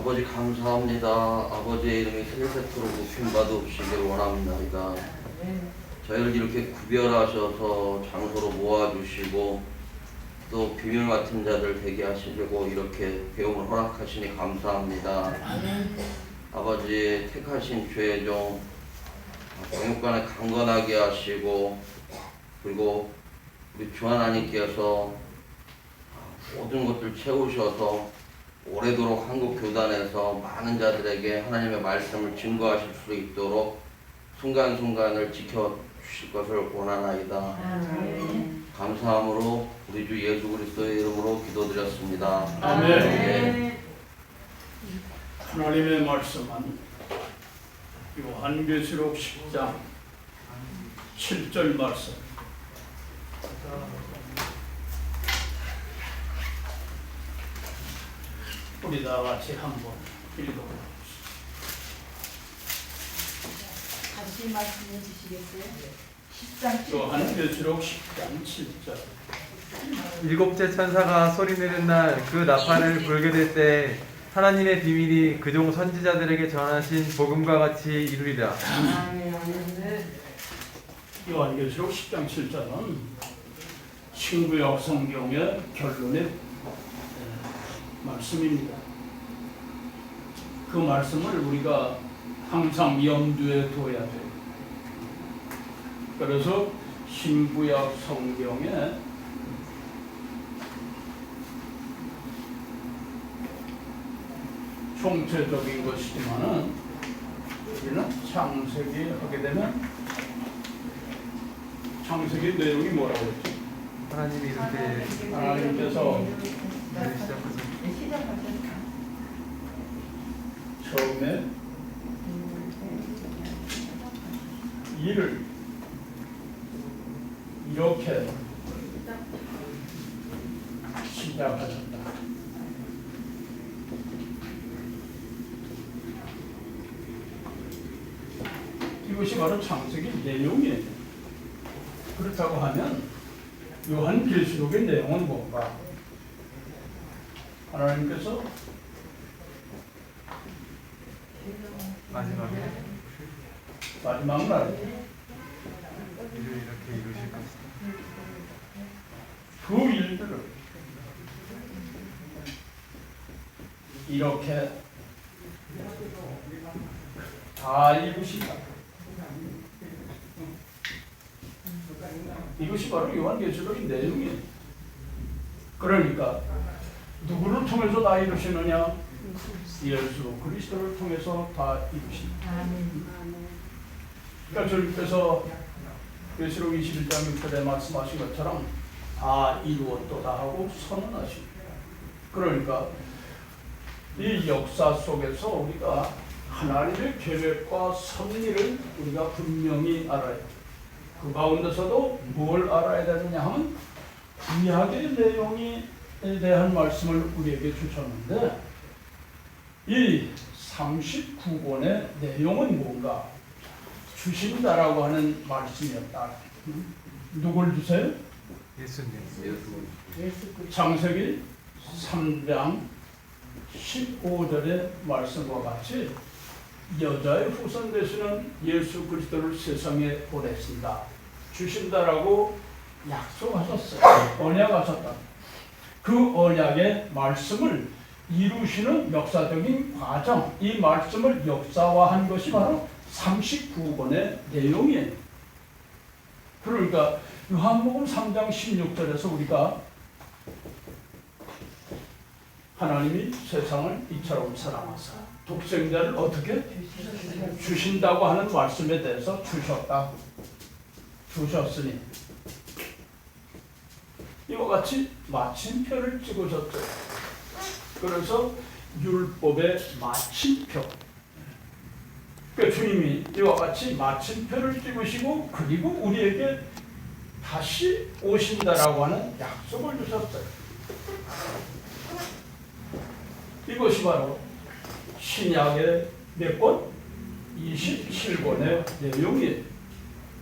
아버지 감사합니다. 아버지의 이름이 세세토록 높임받으시길 원합니다. 저희를 이렇게 구별하셔서 장소로 모아주시고 또 비밀 맡은 자들 되게 하시려고 이렇게 배움을 허락하시니 감사합니다. 아버지 택하신 죄종 병육관에 강건하게 하시고 그리고 우리 주 하나님께서 모든 것들 채우셔서 오래도록 한국 교단에서 많은 자들에게 하나님의 말씀을 증거하실 수 있도록 순간순간을 지켜주실 것을 원하나이다. 감사함으로 우리 주 예수 그리스도의 이름으로 기도드렸습니다. 아멘. 하나님의 말씀은 요한계시록 10장 7절 말씀. 우리 다 같이 한번 읽어보겠습니다. 다시 말씀해 주시겠어요? 10장 7절. 요한계시록 10장 7절. 일곱째 천사가 소리 내는 날 그 나팔을 불게 될 때 하나님의 비밀이 그종 선지자들에게 전하신 복음과 같이 이루리라. 요한계시록 10장 7절은 신구약 성경의 결론의 말씀입니다. 그 말씀을 우리가 항상 염두에 둬야 돼요. 그래서 신구약 성경에 총체적인 것이지만은 우리는 창세기 하게 되면 창세기 내용이 뭐라고 했죠? 하나님이 이렇게 하나님께서 일을 시작하셨다. 처음에 일을 이렇게 시작하셨다. 이것이 바로 창세기 내용이에요. 그렇다고 하면 요한계시록의 내용은 뭔가? 하나님께서 마지막에 마지막 날 일을 이렇게 이루실 것이다. 그 일들을 이렇게 다 이루신다. 이것이 바로 요한계시록의 내용이에요. 그러니까 누구를 통해서 다 이루시느냐? 예수 그리스도를 통해서 다 이루신다. 그러니까 주님께서 계시록 21장 6절에 말씀하신 것처럼 다 이루었도다 하고 선언하십니다. 그러니까 이 역사 속에서 우리가 하나님의 계획과 섭리를 우리가 분명히 알아야 돼요. 그 가운데서도 뭘 알아야 되느냐 하면 구약의 내용에 대한 말씀을 우리에게 주셨는데 이 39권의 내용은 뭔가? 주신다라고 하는 말씀이었다. 누굴 주세요? 예수님. 창세기 3장 15절의 말씀과 같이 여자의 후손 되시는 예수 그리스도를 세상에 보냈습니다. 주신다라고 약속하셨어요. 언약하셨다. 그 언약의 말씀을 이루시는 역사적인 과정, 이 말씀을 역사화한 것이 바로 39권의 내용이에요. 그러니까 요한복음 3장 16절에서 우리가 하나님이 세상을 이처럼 사랑하사 독생자를 어떻게 주신다고 하는 말씀에 대해서 주셨으니 이와 같이 마침표를 찍으셨죠. 그래서 율법의 마침표. 그러니까 주님이 이와 같이 마침표를 찍으시고 그리고 우리에게 다시 오신다라고 하는 약속을 주셨어요. 이것이 바로 신약의 몇 권? 27권의 내용이에요.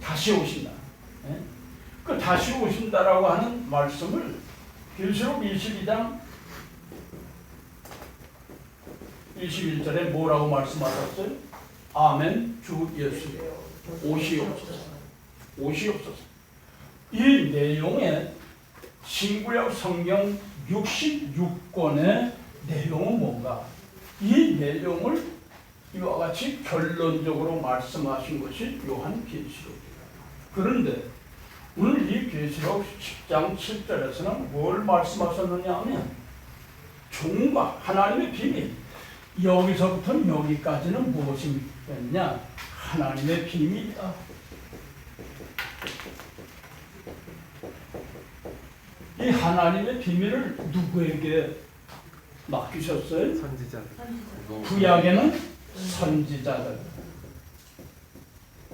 다시 오신다. 그 다시 오신다라고 하는 말씀을 계시록 22장 21절에 뭐라고 말씀하셨어요? 아멘 주 예수 옷이 없어서 옷이 없어서. 이 내용에 신구약 성경 66권의 내용은 뭔가? 이 내용을 이와 같이 결론적으로 말씀하신 것이 요한계시록이에요. 그런데 오늘 이 계시록 10장 7절에서는 뭘 말씀하셨느냐 하면 종과 하나님의 비밀, 여기서부터 여기까지는 무엇이냐? 하나님의 비밀이다. 이 하나님의 비밀을 누구에게 맡기셨어요? 선지자들. 구약에는 선지자들,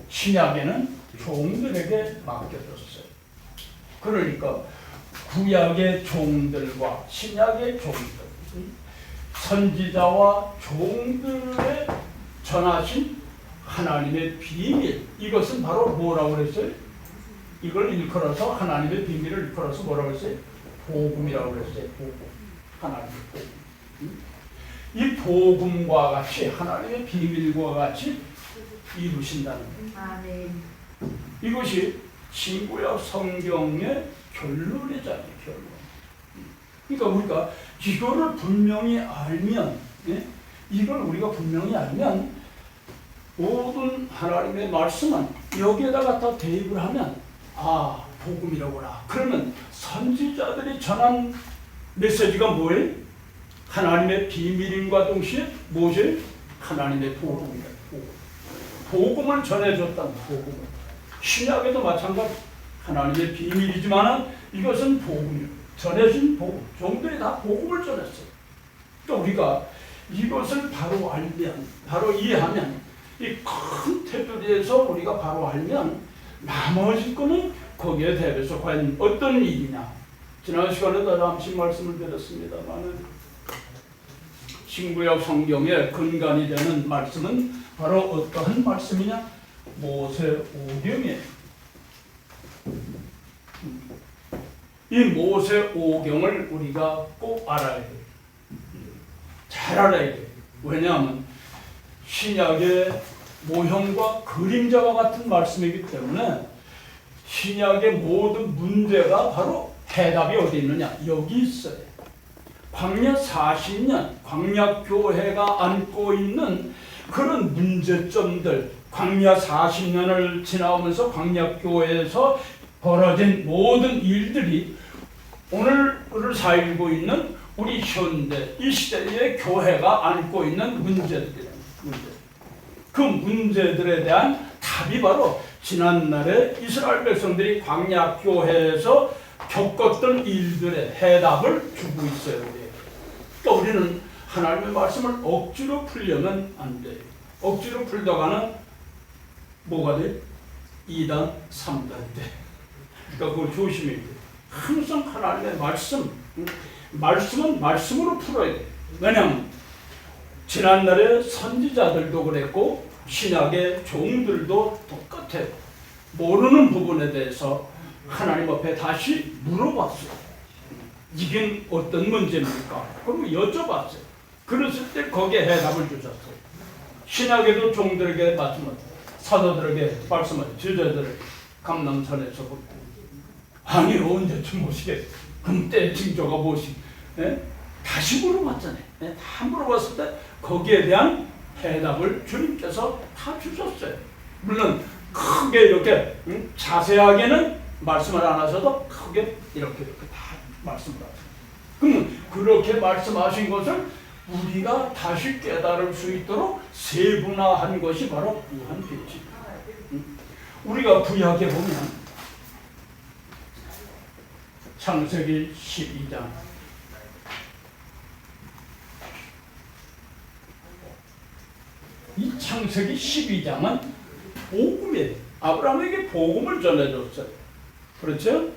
신약에는 종들에게 맡겨졌어요. 그러니까 구약의 종들과 신약의 종들, 선지자와 종들의 전하신 하나님의 비밀, 이것은 바로 뭐라고 그랬어요? 이걸 일컬어서 하나님의 비밀을 일컬어서 뭐라고 했어요? 복음이라고 그랬어요. 복음. 하나님의 복음. 이 복음과 같이 하나님의 비밀과 같이 이루신다는 거예요. 아멘. 이것이 신구약 성경의 결론이잖아요. 결론. 그러니까 우리가 이거를 분명히 알면, 이걸 우리가 분명히 알면 모든 하나님의 말씀은 여기에다가 다 대입을 하면 복음이라구나. 그러면 선지자들이 전한 메시지가 뭐예요? 하나님의 비밀인과 동시에 무엇이? 하나님의 복음이다. 복음을 전해줬다는 복음을. 신약에도 마찬가지. 하나님의 비밀이지만 이것은 복음이에요. 전해진 복음. 종들이 다 복음을 전했어요. 그러니까 우리가 이것을 바로 알면, 바로 이해하면, 이 큰 테두리에서 우리가 바로 알면 나머지 거는 거기에 대해서 과연 어떤 일이냐. 지난 시간에도 잠시 말씀을 드렸습니다만 신구약 성경의 근간이 되는 말씀은 바로 어떠한 말씀이냐? 모세오경이에요. 이 모세오경을 우리가 꼭 알아야 돼요. 잘 알아야 돼요. 왜냐하면 신약의 모형과 그림자와 같은 말씀이기 때문에 신약의 모든 문제가 바로 해답이 어디 있느냐? 여기 있어요. 광야 40년 광야교회가 안고 있는 그런 문제점들, 광야 40년을 지나오면서 광야교회에서 벌어진 모든 일들이 오늘을 살고 있는 우리 현대 이 시대의 교회가 안고 있는 문제들이에요. 그 문제들에 대한 답이 바로 지난날에 이스라엘 백성들이 광야교회에서 겪었던 일들의 해답을 주고 있어요. 그러니까 우리는 하나님의 말씀을 억지로 풀려면 안 돼요. 억지로 풀다가는 뭐가 돼? 2단, 3단 돼. 그러니까 그걸 조심해야 돼. 항상 하나님의 말씀은 말씀으로 풀어야 돼. 왜냐하면 지난날의 선지자들도 그랬고 신약의 종들도 똑같아요. 모르는 부분에 대해서 하나님 앞에 다시 물어봤어요. 이게 어떤 문제입니까? 그리고 여쭤봤어요. 그랬을 때 거기에 해답을 주셨어요. 신약에도 종들에게 말씀을, 사도들에게 말씀을, 제자들을 감남산에서 보고 아니 언제쯤 오시겠어요? 그럼 때 징조가 무엇이? 다시 물어봤잖아요. 다 물어봤을 때 거기에 대한 해답을 주님께서 다 주셨어요. 물론 크게 이렇게 자세하게는 말씀을 안 하셔도 크게 이렇게 다 말씀을 하세요. 그럼 그렇게 말씀하신 것을 우리가 다시 깨달을 수 있도록 세분화한 것이 바로 요한계시입니다. 우리가 구약에 보면 창세기 12장 이 창세기 12장은 복음이에요. 아브라함에게 복음을 전해줬어요. 그렇죠?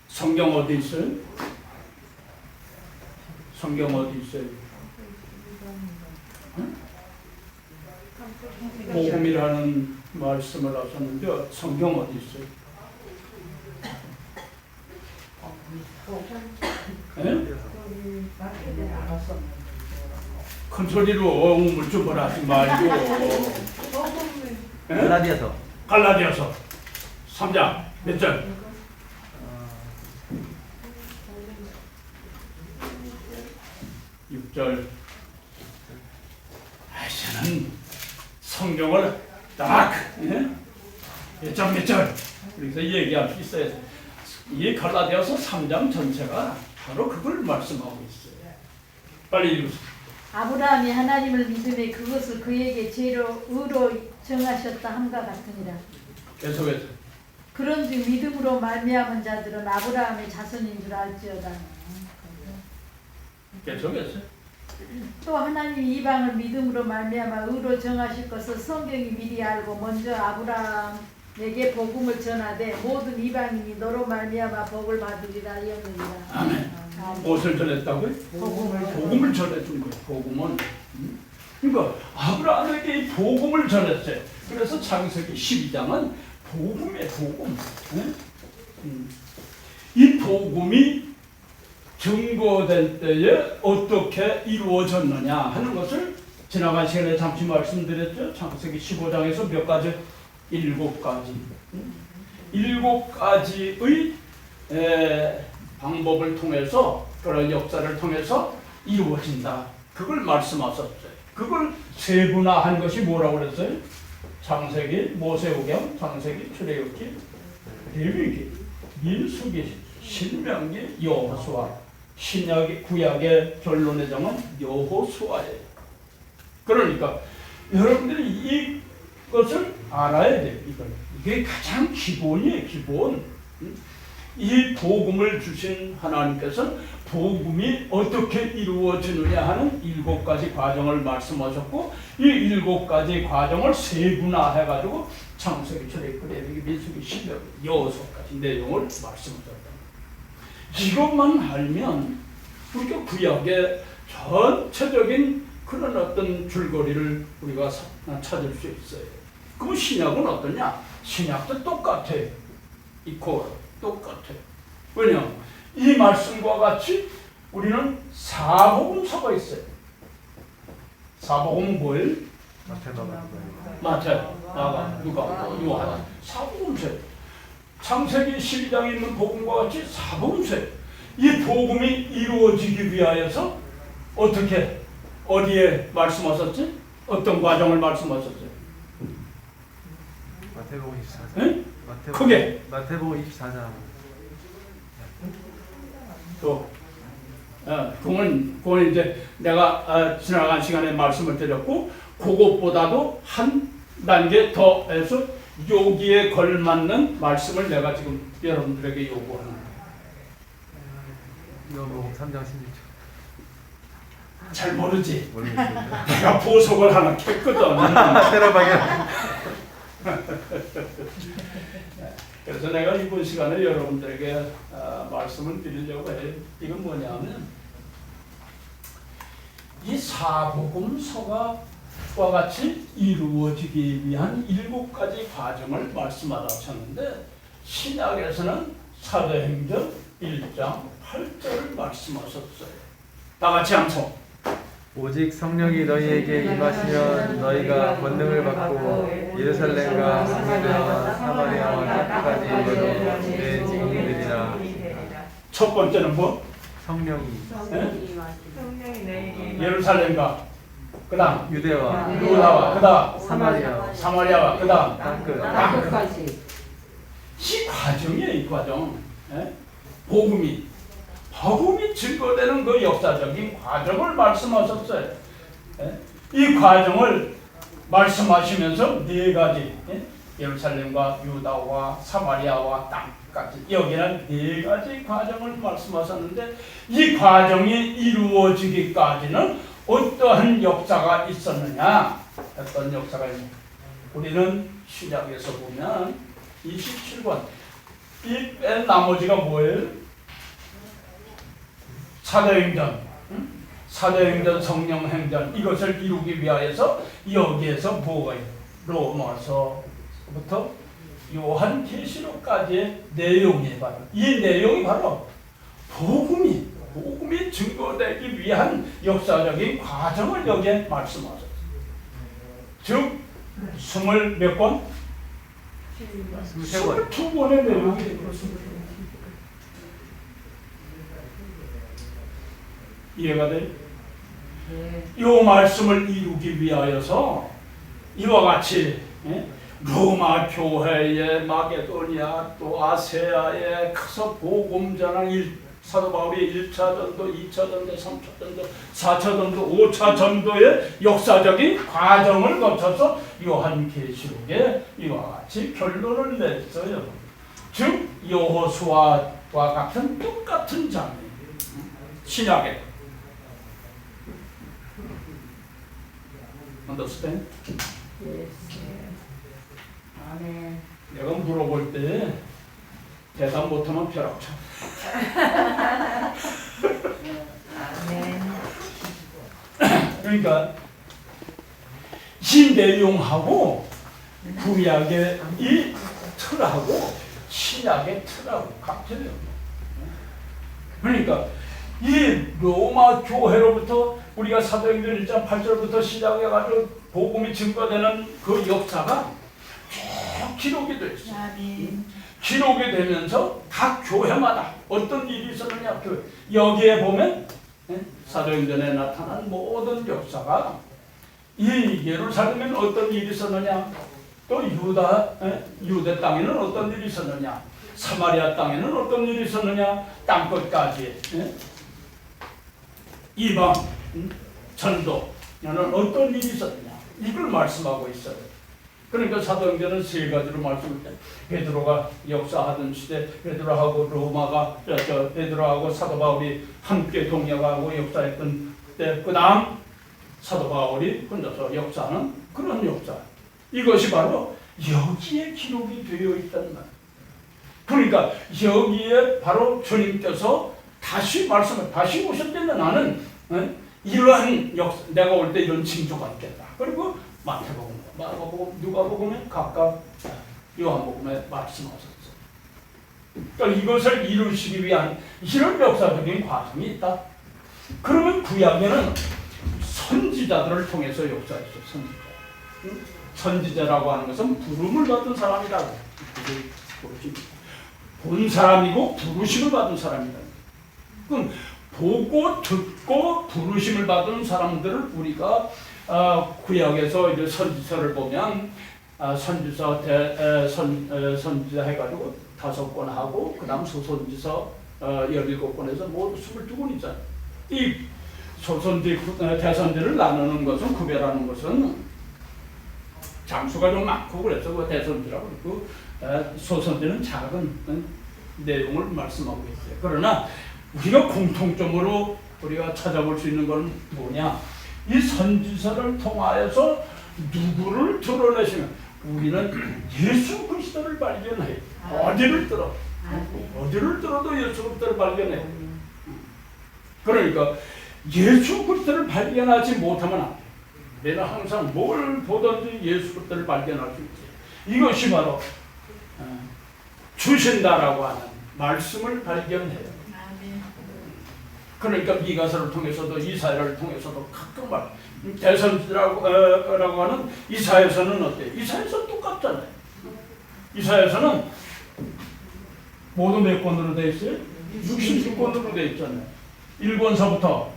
성경 어디 있어요? 성경 어디 있어요? 응? 복음이라는 말씀을 하셨는데 성경 어디 있어요? 네? 큰 소리로 우물쭈물 하지 말고. 예? 갈라디아서 갈라디아서 3장 몇 절? 6절. 저는 성경을 딱 몇 절 몇 절 그래서 얘기할 수 있어요. 이 갈라디아서 3장 전체가 바로 그걸 말씀하고 있어요. 빨리 읽으세요. 아브라함이 하나님을 믿음에 그것을 그에게 죄로 의로 정하셨다 함과 같으니라. 계속해서. 그런즉 믿음으로 말미암은 자들은 아브라함의 자손인 줄 알지어다. 계속해서. 또 하나님이 이방을 믿음으로 말미암아 의로 정하실 것을 성경이 미리 알고 먼저 아브라함에게 복음을 전하되 모든 이방인이 너로 말미암아 복을 받으리라 하였느니라. 아멘. 무엇을 전했다고요? 복음을 전해준 거예요. 복음은. 그러니까 아브라함에게 이 복음을 전했어요. 그래서 창세기 12장은 복음의 복음. 이 복음이 증거될 때에 어떻게 이루어졌느냐 하는 것을 지나간 시간에 잠시 말씀드렸죠. 창세기 15장에서 몇 가지? 7가지. 7가지의 방법을 통해서 그런 역사를 통해서 이루어진다. 그걸 말씀하셨어요. 그걸 세분화한 것이 뭐라고 그랬어요? 창세기, 모세오경, 창세기, 출애굽기, 레위기, 민수기, 신명기, 여호수아. 신약의 구약의 결론의 정은 여호수아예요. 그러니까 여러분들이 이것을 알아야 돼요. 이게 가장 기본이에요. 기본. 이 복음을 주신 하나님께서는 복음이 어떻게 이루어지느냐 하는 7가지 과정을 말씀하셨고 이 7가지 과정을 세분화해가지고 창세기, 출애굽기, 레위기, 민수기, 신명기, 여호수아까지 내용을 말씀하셨다. 이것만 알면 우리가 구약의 전체적인 그런 어떤 줄거리를 우리가 찾을 수 있어요. 그럼 신약은 어떠냐? 신약도 똑같아요. 이코 똑같아요. 왜냐? 이 말씀과 같이 우리는 사복음서가 있어요. 사복음은 뭐예요? 마태, 마가, 누가, 요한. 사복음서예요. 창세기 12장에 있는 복음과 같이 사복음서예요. 이 복음이 이루어지기 위하여서 어떻게 어디에 말씀하셨지? 어떤 과정을 말씀하셨어요? 마태복음 24장. 응? 크게. 마태복음 24장. 또 그건 이제 내가 지나간 시간에 말씀을 드렸고 그것보다도 한 단계 더 해서 여기에 걸맞는 말씀을 내가 지금 여러분들에게 요구하는 거예요. 요한복음 3장 16절. 잘 모르지? 모르겠습니다. 내가 보석을 하나 캤거든. 새로 발견. 그래서 내가 이번 시간에 여러분들에게 말씀을 드리려고 해요. 이건 뭐냐면 이 사복음서가 와 같이 이루어지기 위한 7가지 과정을 말씀하셨는데 신약에서는 사도행전 1장 8절을 말씀하셨어요. 다 같이 함성. 오직 성령이 너희에게 임하시면 너희가 권능을 받고 예루살렘과 유대와 사마리아와 끝까지 이르러 내 증인되리라. 첫 번째는 뭐? 성령이 예루살렘과 그다음 유대와 유다와 그다음 사마리아와 그다음 땅끝. 이 과정이에요. 이 과정. 복음이 증거되는 그 역사적인 과정을 말씀하셨어요. 이 과정을 말씀하시면서 4가지 예루살렘과 유다와 사마리아와 땅까지 여기는 4가지 과정을 말씀하셨는데 이 과정이 이루어지기까지는 어떠한 역사가 있었느냐? 어떤 역사가 있느냐? 우리는 신약에서 보면 27권 이 뺀 나머지가 뭐예요? 사도행전, 사도행전, 성령행전 이것을 이루기 위하여서 여기에서 뭐가 있어요? 로마서부터 요한계시록까지의 내용이 바로 이 내용이 바로 복음이 복음이 증거되기 위한 역사적인 과정을 여기에 말씀하셨어요. 즉 20몇 권? 22권의 내용이 그렇습니다. 이해가 돼요? 이 말씀을 이루기 위하여서 이와 같이 로마 교회의 마게도니아 또 아세아에 가서 복음 전한 사도 바울이 1차 전도, 2차 전도, 3차 전도, 4차 전도, 5차 전도의 역사적인 과정을 거쳐서 요한계시록에 이와 같이 결론을 냈어요. 즉 여호수아와 같은 똑같은 장면, 신약에 understand? 아멘. 내가 물어볼 때 대답 못하면 벼락쳐. 아멘. 그러니까 이 내용하고 구약의 이 틀하고 신약의 틀하고 같아요. 그러니까 이 로마 교회로부터 우리가 사도행전 1장 8절부터 시작해가지고 복음이 증거되는 그 역사가 쭉 기록이 되어 있어요. 아멘. 기록이 되면서 각 교회마다 어떤 일이 있었느냐, 여기에 보면 사도행전에 나타난 모든 역사가 이 예루살렘에는 어떤 일이 있었느냐, 또 유대 땅에는 어떤 일이 있었느냐, 사마리아 땅에는 어떤 일이 있었느냐, 땅끝까지 이방 전도는 어떤 일이 있었느냐, 이걸 말씀하고 있어요. 그러니까 사도행전은 세 가지로 말씀을 때 베드로가 역사하던 시대, 베드로하고 로마가 베드로하고 사도 바울이 함께 동역하고 역사했던 때, 그 다음 사도 바울이 혼자서 역사하는 그런 역사. 이것이 바로 여기에 기록이 되어 있다는 말. 그러니까 여기에 바로 주님께서 다시 오셨다면 나는 이러한 역사, 내가 올 때 이런 징조가 있겠다. 그리고 마태복음, 마가복음, 누가복음에 각각 요한복음에 말씀하셨어요. 그러니까 이것을 이루시기 위한 이런 역사적인 과정이 있다. 그러면 구약에는 선지자들을 통해서 역사했어요. 선지자라고 하는 것은 부름을 받은 사람이라고. 본 사람이고 부르심을 받은 사람이다. 그럼 보고 듣고 부르심을 받은 사람들을 우리가 구약에서 이제 선지서를 보면 선지서 선지자 해가지고 5권 하고 그다음 소선지서 17권에서 모두 22권 있잖아요. 이 소선지 대선지를 나누는 것은 구별하는 것은 장수가 좀 많고 그래서 그 대선지라고 그러고 소선지는 작은 내용을 말씀하고 있어요. 그러나 우리가 공통점으로 우리가 찾아볼 수 있는 건 뭐냐? 이 선지서를 통하여서 누구를 드러내시면 우리는 예수 그리스도를 발견해요. 어디를 들어도 예수 그리스도를 발견해요. 그러니까 예수 그리스도를 발견하지 못하면 안 돼요. 내가 항상 뭘 보든지 예수 그리스도를 발견할 수 있어요. 이것이 바로 주신다라고 하는 말씀을 발견해요. 그러니까 미가서를 통해서도 이사야를 통해서도 가끔 대선지라고 하는 이사야서는 어때요? 이사야서 똑같잖아요. 이사야서는 모두 몇 권으로 되어 있어요? 66권으로 되어 있잖아요. 1권서부터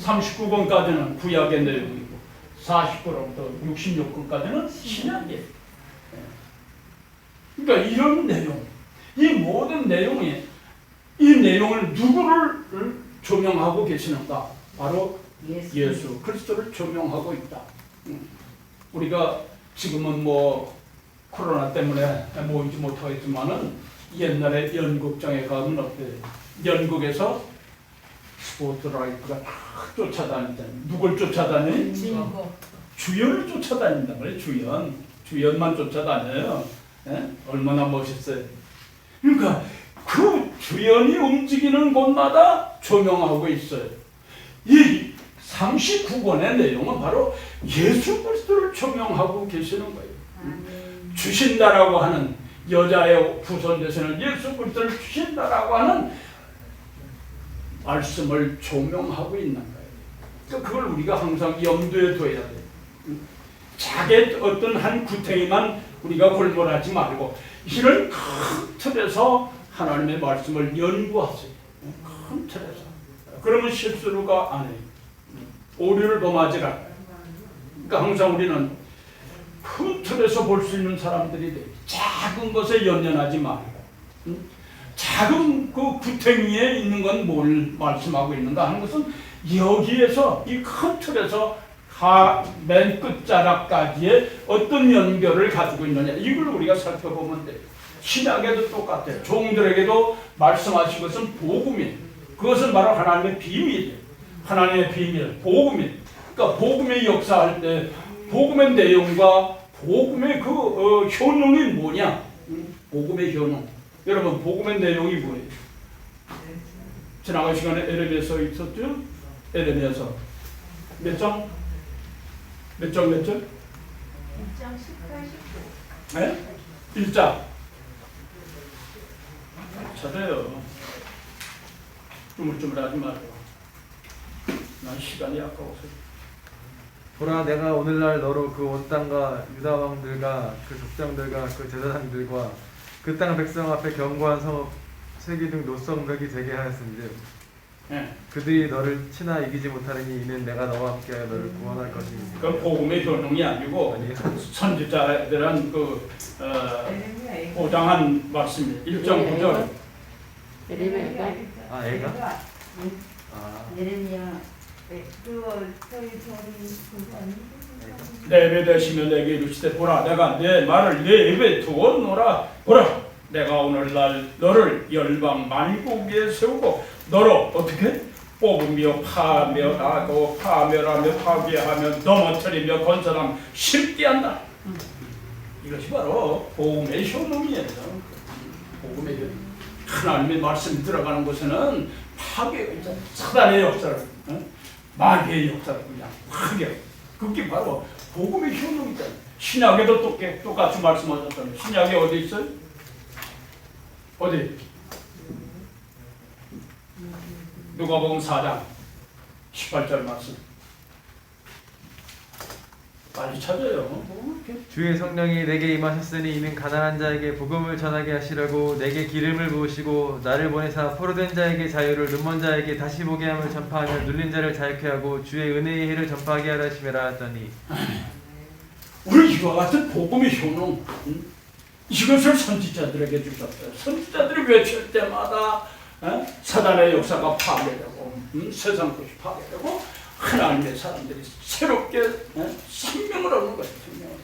39권까지는 구약의 내용이고 40권부터 66권까지는 신약이에요. 그러니까 이런 내용, 이 모든 내용이 이 내용을 누구를 조명하고 계시는가? 바로 예수 그리스도를 조명하고 있다. 우리가 지금은 뭐 코로나 때문에 모이지 못하겠지만은 옛날에 연극장에 가면 어때요? 연극에서 스포트라이트가 쫓아다니잖아요. 누굴 쫓아다니? 주연을 쫓아다닌단 말이에요. 주연만 쫓아다녀요. 얼마나 멋있어요. 그러니까 그 주연이 움직이는 곳마다 조명하고 있어요. 이 39권의 내용은 바로 예수 그리스도를 조명하고 계시는 거예요. 주신다라고 하는 여자의 후손 되시는 예수 그리스도를 주신다라고 하는 말씀을 조명하고 있는 거예요. 그러니까 그걸 우리가 항상 염두에 둬야 돼요. 자기 어떤 한 구탱이만 우리가 골몰하지 말고 이런 큰 틀에서 하나님의 말씀을 연구하세요. 큰 틀에서. 그러면 실수가 안 해요. 오류를 범하지 않아요. 그러니까 항상 우리는 큰 틀에서 볼 수 있는 사람들이 돼요. 작은 것에 연연하지 말고. 작은 그 구탱이에 있는 건 뭘 말씀하고 있는가 하는 것은 여기에서 이 큰 틀에서 맨 끝자락까지의 어떤 연결을 가지고 있느냐 이걸 우리가 살펴보면 돼요. 신약에도 똑같아요. 종들에게도 말씀하신 것은 복음이에요. 그것은 바로 하나님의 비밀이에요. 하나님의 비밀, 복음이에요. 그러니까 복음의 역사할 때 복음의 내용과 복음의 그 효능이 뭐냐? 복음의 효능. 여러분 복음의 내용이 뭐예요? 지나간 시간에 에레미야서 있었죠? 에레미야서 몇 장? 몇 장? 1장 18, 19. 네? 1장. 잘해요. 주물주물하지 말고. 난 시간이 아까워서. 보라, 내가 오늘날 너로 그 온 땅과 유다 왕들과 그 족장들과 그 제사장들과 그 땅 백성 앞에 견고한 성읍 세기 등 노성벽이 되게 하였은즉 네. 그들이 너를 치나 이기지 못하리니 이는 내가 너와 함께하여 너를 구원할 것이니라. 그 복음의 효능이 아니고 선지자들은 보장한 말씀이에요. 1.9절. 예레미야가 아, 애가? 예레미야 내 예배 되시며 내게 이르시되 보라 내가 내 말을 내 입에 두었노라. 보라 내가 오늘날 너를 열방 만국에 세우고 너로 어떻게 뽑으며 파멸하고 파멸하며 파괴하며 넘어뜨리며 건설하며 심게 한다. 이것이 바로 복음의 효능이에요. 복음의 효능. 하나님의 말씀이 들어가는 곳에는 파괴가 있잖아요. 사단의 역사를, 마귀의 역사를 그냥 파괴. 그게 바로 복음의 효능이잖아요. 신약에도 똑같이 말씀하셨잖아요. 신약에 어디 있어요? 어디? 누가복음 4장 18절 말씀. 빨리 찾아요. 주의 성령이 내게 임하셨으니 이는 가난한 자에게 복음을 전하게 하시려고 내게 기름을 부으시고 나를 보내사 포로된 자에게 자유를 눈먼 자에게 다시 보게 함을 전파하며 눌린 자를 자유케 하고 주의 은혜의 해를 전파하게 하려 하심이라 하더니 우리 이와 같은 복음의 효능 이것을 선지자들에게 주셨어요. 선지자들이 외칠 때마다 사단의 역사가 파괴되고 세상 것이 파괴되고 하나님의 사람들이 새롭게 생명을 얻는 거예요. 생명을.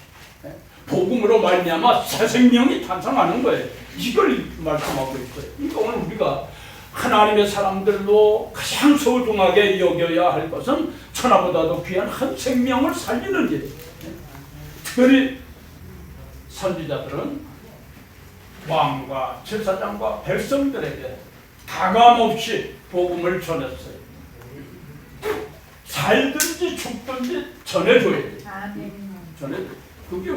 복음으로 말미암아 새 생명이 탄생하는 거예요. 이걸 말씀하고 있어요. 그러니까 오늘 우리가 하나님의 사람들로 가장 소중하게 여겨야 할 것은 천하보다도 귀한 한 생명을 살리는 일이에요. 특별히 선지자들은 왕과 제사장과 백성들에게 가감없이 복음을 전했어요. 살든지 죽든지 전해줘야 돼. 전해줘. 그게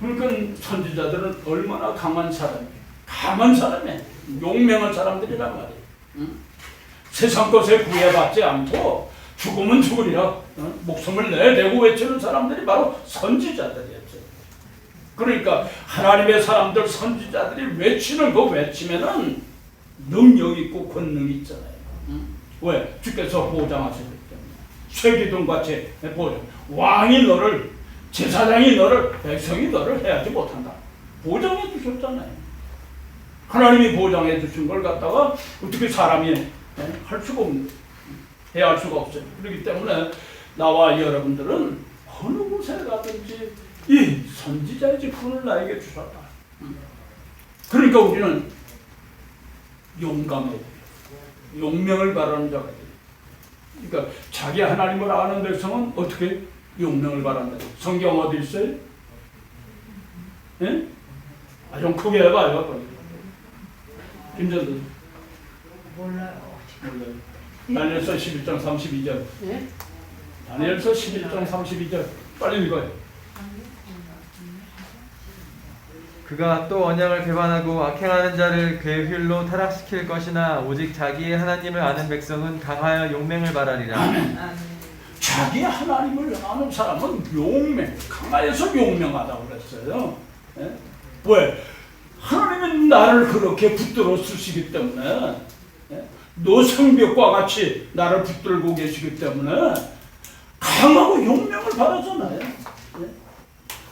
그러니까 선지자들은 얼마나 강한 사람이에요. 강한 사람이에요. 용맹한 사람들이란 말이에요. 세상 것에 구애받지 않고 죽으면 죽으리라 목숨을 내대고 외치는 사람들이 바로 선지자들이었어요. 그러니까 하나님의 사람들 선지자들이 외치는 그 외치면은 능력 있고 권능이 있잖아요. 왜? 주께서 보장하셨기 때문에. 쇠기둥같이 보장. 왕이 너를, 제사장이 너를, 백성이 너를 해하지 못한다. 보장해 주셨잖아요. 하나님이 보장해 주신 걸 갖다가 어떻게 사람이 할 수가 없는, 해야 할 수가 없어요. 그렇기 때문에 나와 여러분들은 어느 곳에 가든지 이 선지자의 직분을 나에게 주셨다. 그러니까 우리는 용감해야 돼요. 용명을 바라는 자가 돼요. 그러니까 자기 하나님을 아는 백성은 어떻게 용명을 바란다. 성경 어디 있어요? 예? 좀 크게 해봐요. 김전도 몰라요. 다니엘서 11장 32절. 네? 다니엘서 11장 32절. 빨리 읽어요. 그가 또 언약을 배반하고 악행하는 자를 괴휠로 타락시킬 것이나 오직 자기의 하나님을 아는 백성은 강하여 용맹을 바라리라. 자기 하나님을 아는 사람은 용맹, 강하여서 용맹하다고 그랬어요. 예? 왜? 하나님은 나를 그렇게 붙들어 쓰시기 때문에, 예? 노성벽과 같이 나를 붙들고 계시기 때문에 강하고 용맹을 바라잖아요. 예?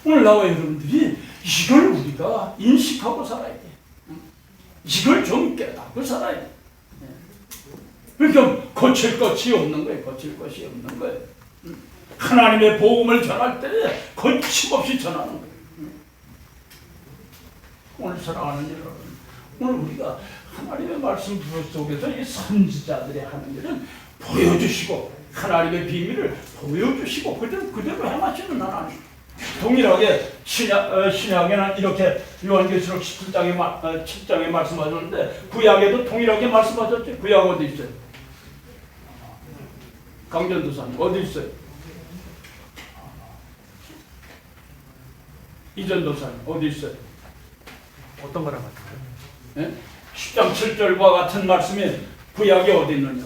오늘 나와 여러분들이 이걸 우리가 인식하고 살아야 돼. 이걸 좀 깨닫고 살아야 돼. 그러니까 거칠 것이 없는 거예요. 거칠 것이 없는 거예요. 하나님의 복음을 전할 때 거침없이 전하는 거예요. 오늘 사랑하는 여러분, 오늘 우리가 하나님의 말씀 속에서 이 선지자들이 하는 일은 보여주시고 하나님의 비밀을 보여주시고 그대로 행하시는 하나님. 동일하게 신약에는 이렇게 요한계시록 7장에 말씀하셨는데 구약에도 동일하게 말씀하셨죠. 구약 어디 있어요? 강전도사님 어디 있어요? 이전도사님 어디 있어요? 어떤 거랑 같은가요? 예? 10장 7절과 같은 말씀이 구약에 어디 있느냐?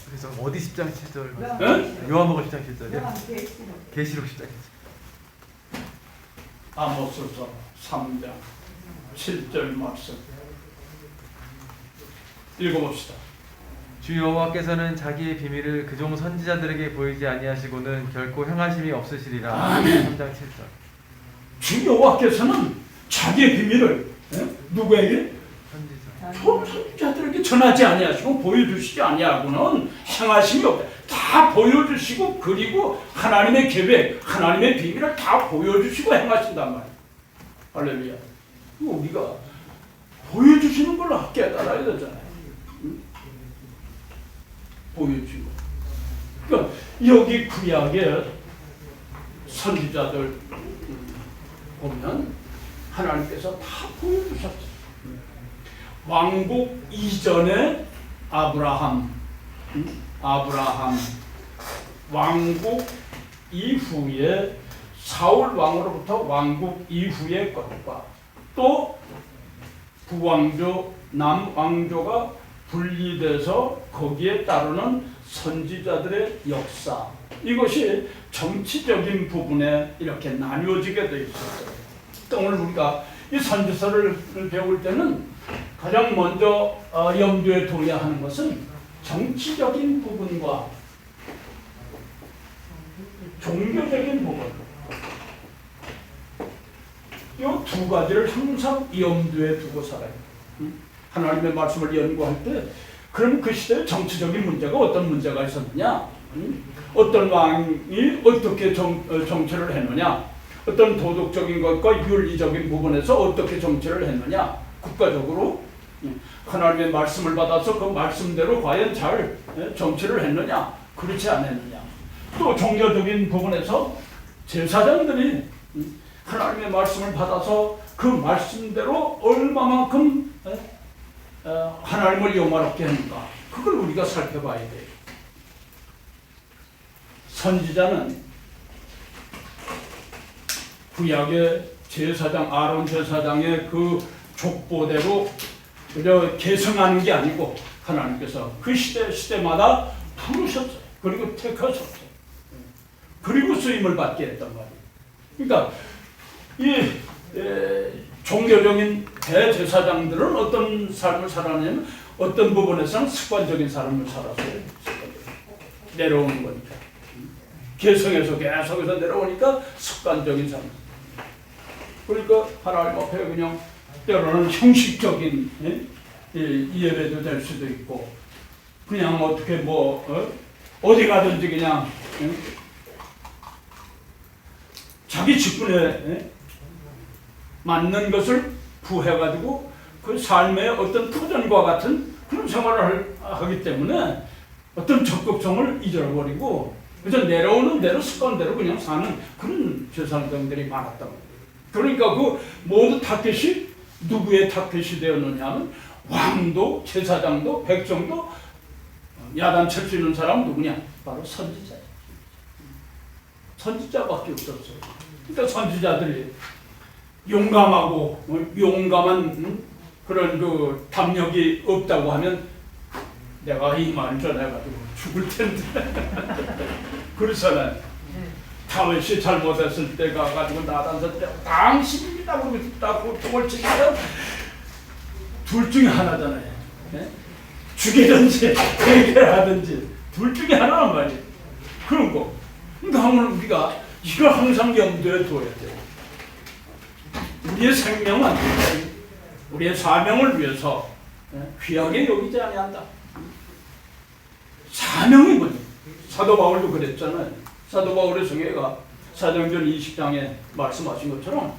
그래서 어디 10장 7절? 예? 요한복음 10장 7절이요? 계시록 10장 7절. 아모스서 3장 7절 말씀 읽어봅시다. 주 여호와께서는 자기의 비밀을 그종 선지자들에게 보이지 아니하시고는 결코 행하심이 없으시리라. 아멘. 3장 7절. 주 여호와께서는 자기의 비밀을 누구에게? 선지자들에게 전하지 아니하시고 보여주시지 아니하고는 행하심이 없다. 다 보여주시고 그리고 하나님의 계획, 하나님의 비밀을 다 보여주시고 행하신단 말이에요. 할렐루야. 우리가 보여주시는 걸 깨달아야 되잖아요. 보여주고. 그러니까 여기 구약의 선지자들 보면 하나님께서 다 보여주셨어요. 왕국 이전에 아브라함, 왕국 이후에 사울 왕으로부터 왕국 이후의 것과 또 북왕조, 남왕조가 분리돼서 거기에 따르는 선지자들의 역사, 이것이 정치적인 부분에 이렇게 나뉘어지게 되어 있었어요. 또 오늘 우리가 이 선지서를 배울 때는 가장 먼저 염두에 둬야 하는 것은 정치적인 부분과 종교적인 부분, 이 두 가지를 항상 염두에 두고 살아요. 하나님의 말씀을 연구할 때 그럼 그 시대에 정치적인 문제가 어떤 문제가 있었느냐, 어떤 왕이 어떻게 정치를 했느냐, 어떤 도덕적인 것과 윤리적인 부분에서 어떻게 정치를 했느냐, 국가적으로 하나님의 말씀을 받아서 그 말씀대로 과연 잘 정치를 했느냐, 그렇지 않았느냐, 또 종교적인 부분에서 제사장들이 하나님의 말씀을 받아서 그 말씀대로 얼마만큼 하나님을 영화롭게 했는가, 그걸 우리가 살펴봐야 돼요. 선지자는 구약의 제사장, 아론 제사장의 그 족보대로 그저 계승하는 게 아니고 하나님께서 그 시대마다 부르셨어요. 그리고 택하셨어요. 그리고 쓰임을 받게 했단 말이에요. 그러니까 이 종교적인 대제사장들은 어떤 삶을 살았냐면 어떤 부분에서는 습관적인 삶을 살았어요. 내려오는 거니까. 계성에서 계속해서 내려오니까 습관적인 삶. 그러니까 하나님 앞에 그냥 때로는 형식적인 예배도 될 수도 있고, 그냥 어떻게 어디 가든지 그냥 자기 직분에 맞는 것을 부해가지고 그 삶의 어떤 터전과 같은 그런 생활을 하기 때문에 어떤 적극성을 잊어버리고 그래서 내려오는 대로 습관대로 그냥 사는 그런 제사장들이 많았단 말이에요. 그러니까 그 모두 타켓이 누구의 타켓이 되었느냐 하면 왕도, 제사장도, 백성도 야단칠 수 있는 사람은 누구냐? 바로 선지자예요. 선지자밖에 없었어요. 그러니까 선지자들이 용감하고 용감한 그런 그 담력이 없다고 하면 내가 이 말을 전해가지고 죽을 텐데. 그래서는 다윗이 잘못했을 때 가가지고 나단서 때 당신이다 그러고 딱 고통을 치면 둘 중에 하나잖아요. 예? 죽이든지 해결하든지 둘 중에 하나란 말이에요. 그런 거. 그러니까 오늘 우리가 이걸 항상 염두에 둬야 돼요. 우리의 생명은 우리의 사명을 위해서 귀하게 여기지 아니한다. 사명이 뭐냐? 사도 바울도 그랬잖아요. 사도 바울의 성애가 사도행전 20장에 말씀하신 것처럼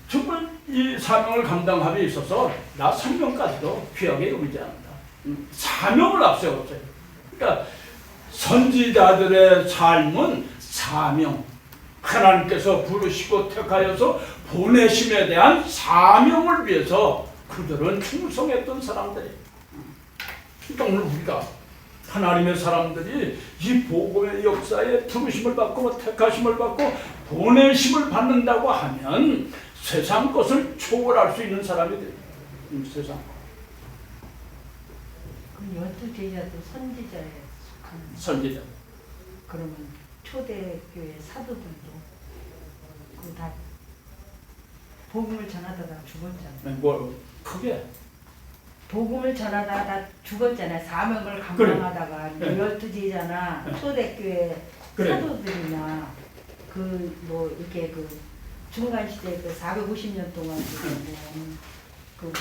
정말 이 사명을 감당함에 있어서 나 생명까지도 귀하게 여기지 않는다. 사명을 앞세웠어요. 그러니까 선지자들의 삶은 사명, 하나님께서 부르시고 택하여서 보내심에 대한 사명을 위해서 그들은 충성했던 사람들이에요. 그러니까 오늘 우리가 하나님의 사람들이 이 복음의 역사에 부르심을 받고 택하심을 받고 보내심을 받는다고 하면 세상 것을 초월할 수 있는 사람이 돼요. 세상. 그 12제자도 선지자에 속하는. 선지자. 그러면 초대교회 사도들도 그 다 복음을 전하다가 죽었잖아요. 뭐 크게. 복음을 전하다가 다 죽었잖아요. 사명을 감당하다가 그래. 12제자나 초대교회 그래. 사도들이나 그 뭐 이렇게 그 중간 시대 그 450년 동안 그뭐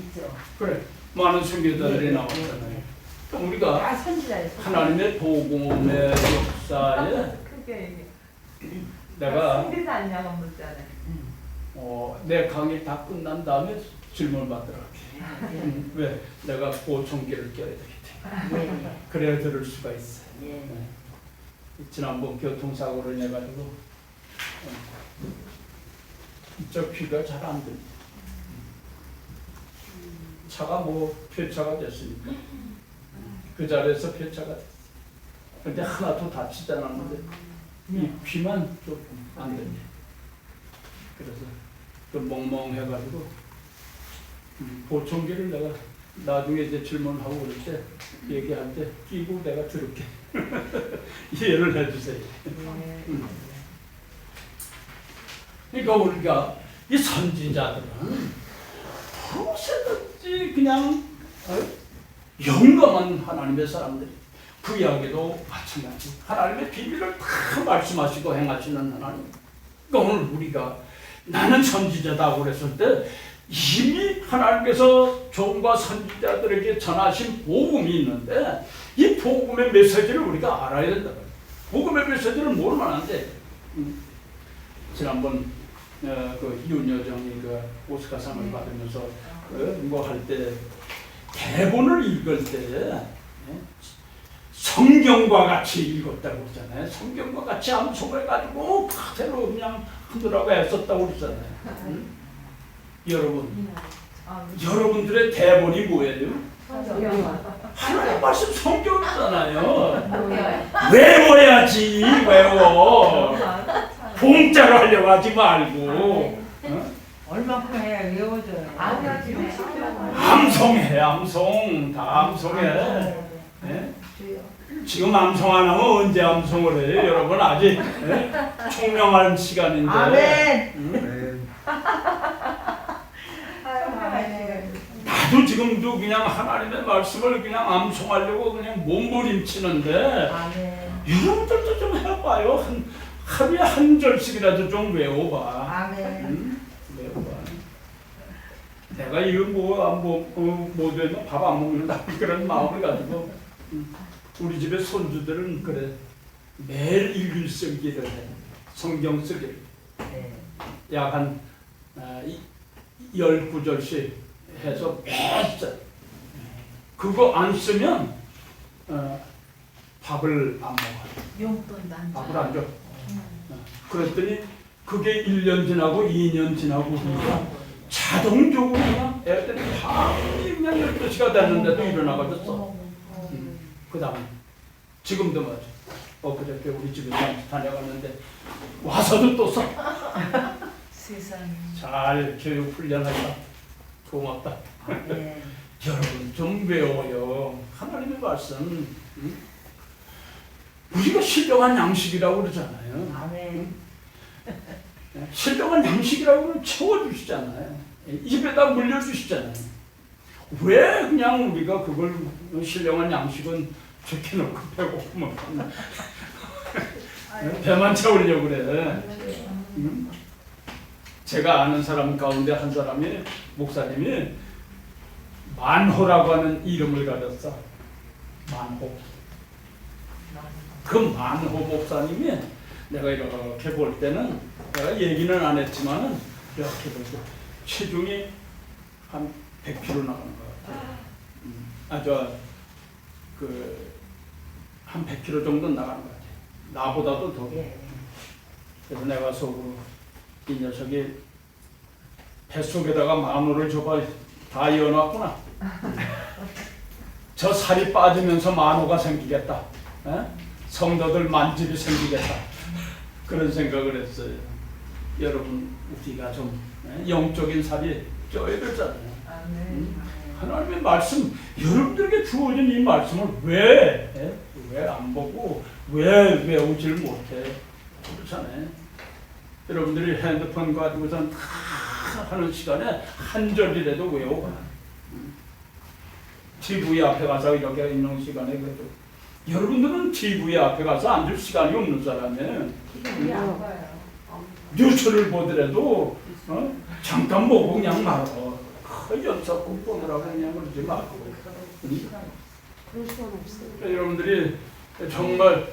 있죠. 그래. 많은 선교사들이 네, 나왔잖아요. 그럼 우리가 다 선지자예요. 하나님의 복음의 역사에 크게 내가 승리사 안녕한 문자네. 내 강의 다 끝난 다음에 질문을 받으라고 예. 해. 왜? 내가 보청기를 껴야 되기 때문에. 예. 그래야 들을 수가 있어. 예. 네. 지난번 교통사고를 내가지고 이쪽 귀가 잘 안 들려. 차가 뭐 폐차가 됐으니까 그 자리에서 폐차가 됐어. 근데 하나도 다치지 않았는데 이 귀만 조금 안 들려. 그래서 좀 멍멍해가지고 보청기를 내가 나중에 이제 질문하고 그럴 때 얘기할 때 끼고 내가 들을게. 이해를 해주세요. 그러니까 우리가 이 선지자들은 무엇이든지 그냥 영감한 하나님의 사람들이 그 이야기도 마찬가지. 하나님의 비밀을 다 말씀하시고 행하시는 하나님. 그러니까 오늘 우리가 나는 선지자다 그랬을 때 이미 하나님께서 종과 선지자들에게 전하신 복음이 있는데 이 복음의 메시지를 우리가 알아야 된다. 복음의 메시지를 모르면 안 돼. 지난번 그 윤여정이 그 오스카상을 받으면서 뭐 할 때 대본을 읽을 때 성경과 같이 읽었다고 그러잖아요. 성경과 같이 암송해가지고 그대로 그냥 흔들라고 애썼다고 그러잖아요. 여러분들의 대본이 뭐예요? 하나님 말씀 성경이잖아요. 외워야지. 외워. 공짜로 하려고 하지 말고 얼마큼 해야 외워져요. 아니야 지금 암송해. 암송. 다 암송해. 네? 지금 암송 안 하면 언제 암송을 해요? 여러분 아직 총명할 시간인데. 아멘. 나도 지금도 그냥 하나님의 말씀을 그냥 암송하려고 그냥 몸부림치는데 아멘. 여러분들도 좀 해봐요. 하루에 한 절씩이라도 좀 외워봐. 아멘. 외워봐. 내가 이거 뭐 되면 밥 안 먹는다 그런 마음을 가지고 우리 집의 손주들은 그래 매일 읽을 쓰기를 해. 성경 쓰기를. 네. 약 한 19절씩 해서 매일 써. 그거 안 쓰면 밥을 안 먹어요. 용돈도 안 줘. 밥을 안 줘. 그랬더니 그게 1년 지나고 2년 지나고 그러니까 자동적으로 그냥 애들이 밤이 그냥 12시가 됐는데도 일어나가졌어. 그 다음에 지금도 맞아. 그저께 우리 집에 다녀갔는데 와서도 또 써. 세상에. 잘 교육 훈련하다. 고맙다. 네. 여러분 좀 외워요. 하나님의 말씀. 응? 우리가 신령한 양식이라고 그러잖아요. 아멘. 신령한 양식이라고 채워주시잖아요. 입에다 물려주시잖아요. 왜 그냥 우리가 그걸 신령한 양식은 적혀놓고 배고프면 배만 채우려고 그래. 응? 제가 아는 사람 가운데 한 사람이 목사님이 만호라고 하는 이름을 가졌어. 만호. 그 만호 목사님이 내가 이렇게 볼 때는 내가 얘기는 안 했지만은 이렇게 볼 때 체중이 한 100kg 나가는 것 같아요. 한 100kg 정도 나가는 것 같아요. 나보다도 더. 예. 그래서 내가 속으로 이 녀석이 뱃속에다가 만호를 줘봐 다 이어놨구나. 저 살이 빠지면서 만호가 생기겠다. 에? 성도들 만집이 생기겠다. 그런 생각을 했어요. 여러분 우리가 좀 영적인 살이 쪄야 되잖아요. 아멘. 하나님의 말씀 여러분들에게 주어진 이 말씀을 왜 안 보고 왜 외우질 못해? 그렇잖아요. 여러분들이 핸드폰 가지고선 하는 시간에 한 절이라도 외워봐. TV 앞에 가서 이렇게 있는 시간에 그래도 여러분들은 TV 앞에 가서 앉을 시간이 없는 사람이에요. 우리 안 봐요. 뉴스를 보더라도 잠깐 보고 그냥 말아. 그 연속곡 보느라고 그냥 그러지 말고. 그럴 수는 없어요. 여러분들이 정말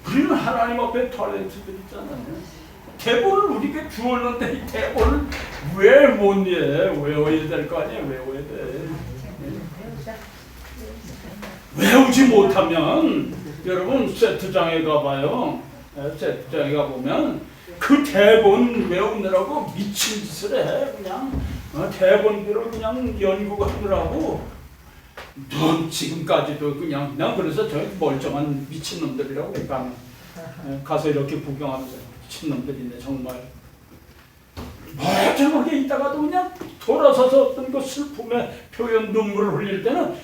우리는 하나님 앞에 탤런트들 있잖아요. 대본을 우리에게 주었는데 이 대본을 왜 못 외워야 될 거 아니에요. 외워야 돼. 외우지 못하면 여러분 세트장에 가봐요. 세트장에 가보면 그 대본 외우느라고 미친 짓을 해. 그냥 대본대로 그냥 연구하느라고 넌 지금까지도 그냥 그래서 저 멀쩡한 미친놈들이라고 가서 이렇게 구경하면서 미친놈들이네 정말. 멀쩡하게 있다가도 그냥 돌아서서 어떤 그 슬픔의 표현 눈물을 흘릴 때는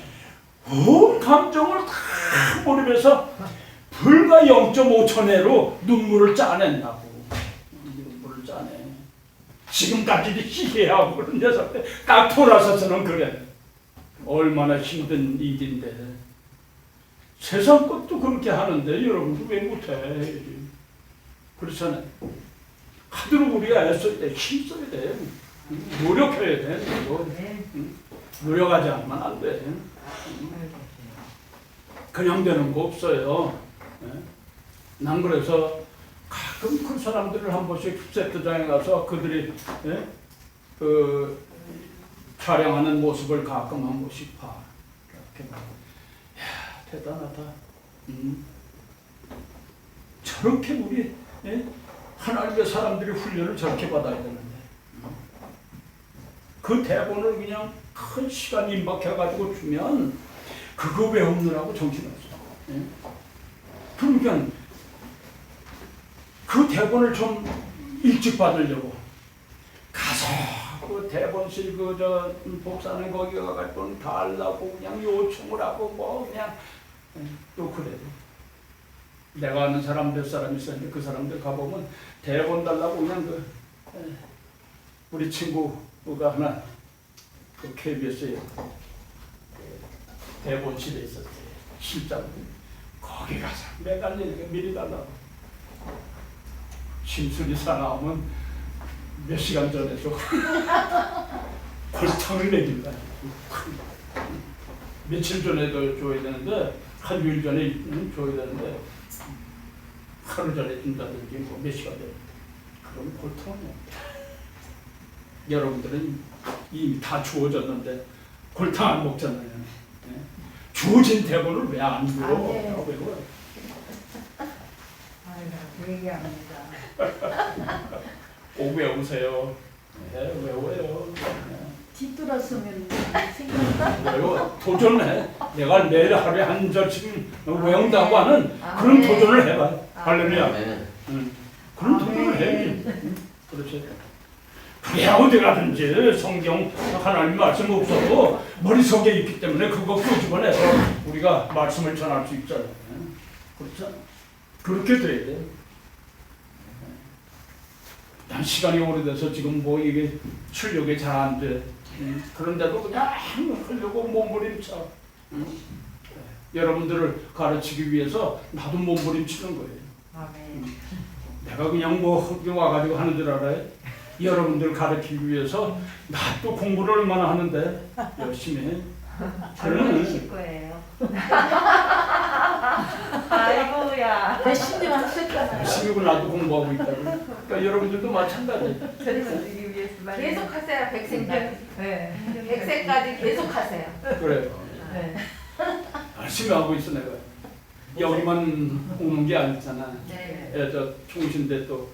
온 감정을 다 몰입해서 불과 0.5초 내로 눈물을 짜낸다고. 눈물을 짜내. 지금까지도 희해하고 그런 녀석들 딱 돌아서서는 그래. 얼마나 힘든 일인데. 세상 것도 그렇게 하는데 여러분도 왜 못해? 그렇잖아요. 하도록 우리가 애써야 돼. 힘써야 돼. 노력해야 돼. 노력하지 않으면 안 돼. 그냥 되는 거 없어요. 난 그래서 가끔 그 사람들을 한 번씩 세트장에 가서 그들이 그 촬영하는 모습을 가끔 한 번씩 봐. 이렇게 봐. 야, 대단하다. 저렇게 우리 하나님의 사람들이 훈련을 저렇게 받아야 되는데 그 대본을 그냥 큰 시간 임박해가지고 주면 그거 외우느라고 정신없어. 그러니까 그 대본을 좀 일찍 받으려고 가서 그 대본실 복사는 거기 가가지고 달라고 그냥 요청을 하고 뭐 그냥 또 그래도 내가 아는 사람 몇 사람 있었는데 그 사람들 가보면 대본 달라고 그냥 우리 친구가 하나 그 KBS에 대본실에 있었대. 실장 거기 가서 매달리니까 미리 달라고. 심술이사 나오면 몇 시간 전에 줘. 골탕을 먹인다. 며칠 전에도 줘야 되는데 한 6일 전에 줘야 되는데 하루 전에 준다든지 뭐 몇 시간 전에 그럼 골탕이야. 여러분들은 이미 다 주어졌는데 골탕 안 먹잖아요. 주어진 대본을 왜 안 줘? 외워. 아이고, 얘기합니다. 꼭 외우세요. 외워요. 뒤돌았으면 생각나. 외워. 도전해. 내가 매일 하루에 한 절씩 외운다고 하는 그런 도전을 해봐. 할렐루야. 아멘. 그런 도전을 해. 그렇지? 그게 어디 가든지 성경 하나님 말씀 없어도 머릿속에 있기 때문에 그거 끄집어내서 우리가 말씀을 전할 수 있잖아요. 그렇잖아. 그렇게 돼야 돼. 난 시간이 오래돼서 지금 뭐 이게 출력이 잘 안 돼. 그런데도 그냥 하려고 몸부림쳐. 여러분들을 가르치기 위해서 나도 몸부림치는 거예요. 아멘. 내가 그냥 뭐 학교 와가지고 하는 줄 알아요? 여러분들 가르치기 위해서 나 또 공부를 얼마나 하는데 열심히 해. 젊으실 거예요. 아이고야. 열심히 하셨잖아요. 열심히 나도 공부하고 있다고. 그러니까 여러분들도 마찬가지. 젊으시기 위해서 계속 하세요. 백생까지. 네. 백생까지 계속 하세요. 그래. 네. 열심히 하고 있어 내가. 여기만 오는 게 아니잖아. 네. 저 총신대 또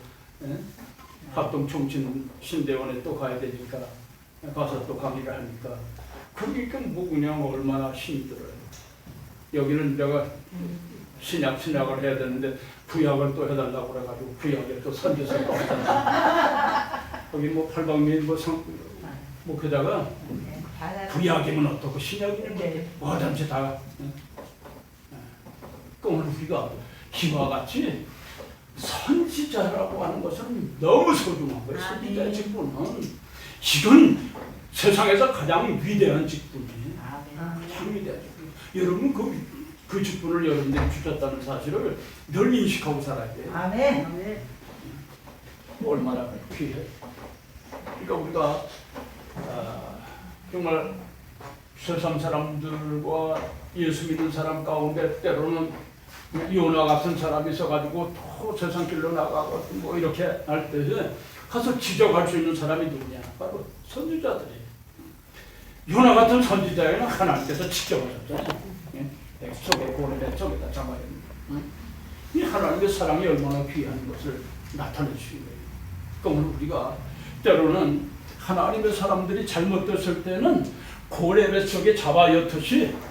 합동 총신 신대원에 또 가야 되니까 가서 또 강의를 하니까 그러니까 뭐 그냥 얼마나 힘이 들어요. 여기는 내가 신약을 해야 되는데 구약을 또 해달라고 그래가지고 구약에 또 선교사 또 하잖아. 거기 뭐 팔방민 뭐 게다가 구약이면 어떻고 신약이면 뭐든지 다. 오늘 우리가 이와 같이 선지자라고 하는 것은 너무 소중한 거예요. 선지자 직분은 이건 세상에서 가장 위대한 직분이에요. 가장 위대한 직분. 여러분 그 직분을 여러분들이 주셨다는 사실을 늘 인식하고 살아야 돼요. 아멘. 얼마나 귀해. 그러니까 우리가 정말 세상 사람들과 예수 믿는 사람 가운데 때로는 요나 같은 사람이 있어가지고 또 세상 길로 나가고 뭐 이렇게 할 때 가서 지적할 수 있는 사람이 누구냐? 바로 선지자들이. 요나 같은 선지자에는 하나님께서 지켜보셨잖아요. 백 속에 고래 백 속에다 잡아야 됩니다. 이 하나님의 사랑이 얼마나 귀한 것을 나타낼 수 있는 거예요. 그러면 우리가 때로는 하나님의 사람들이 잘못됐을 때는 고래 백 속에 잡아였듯이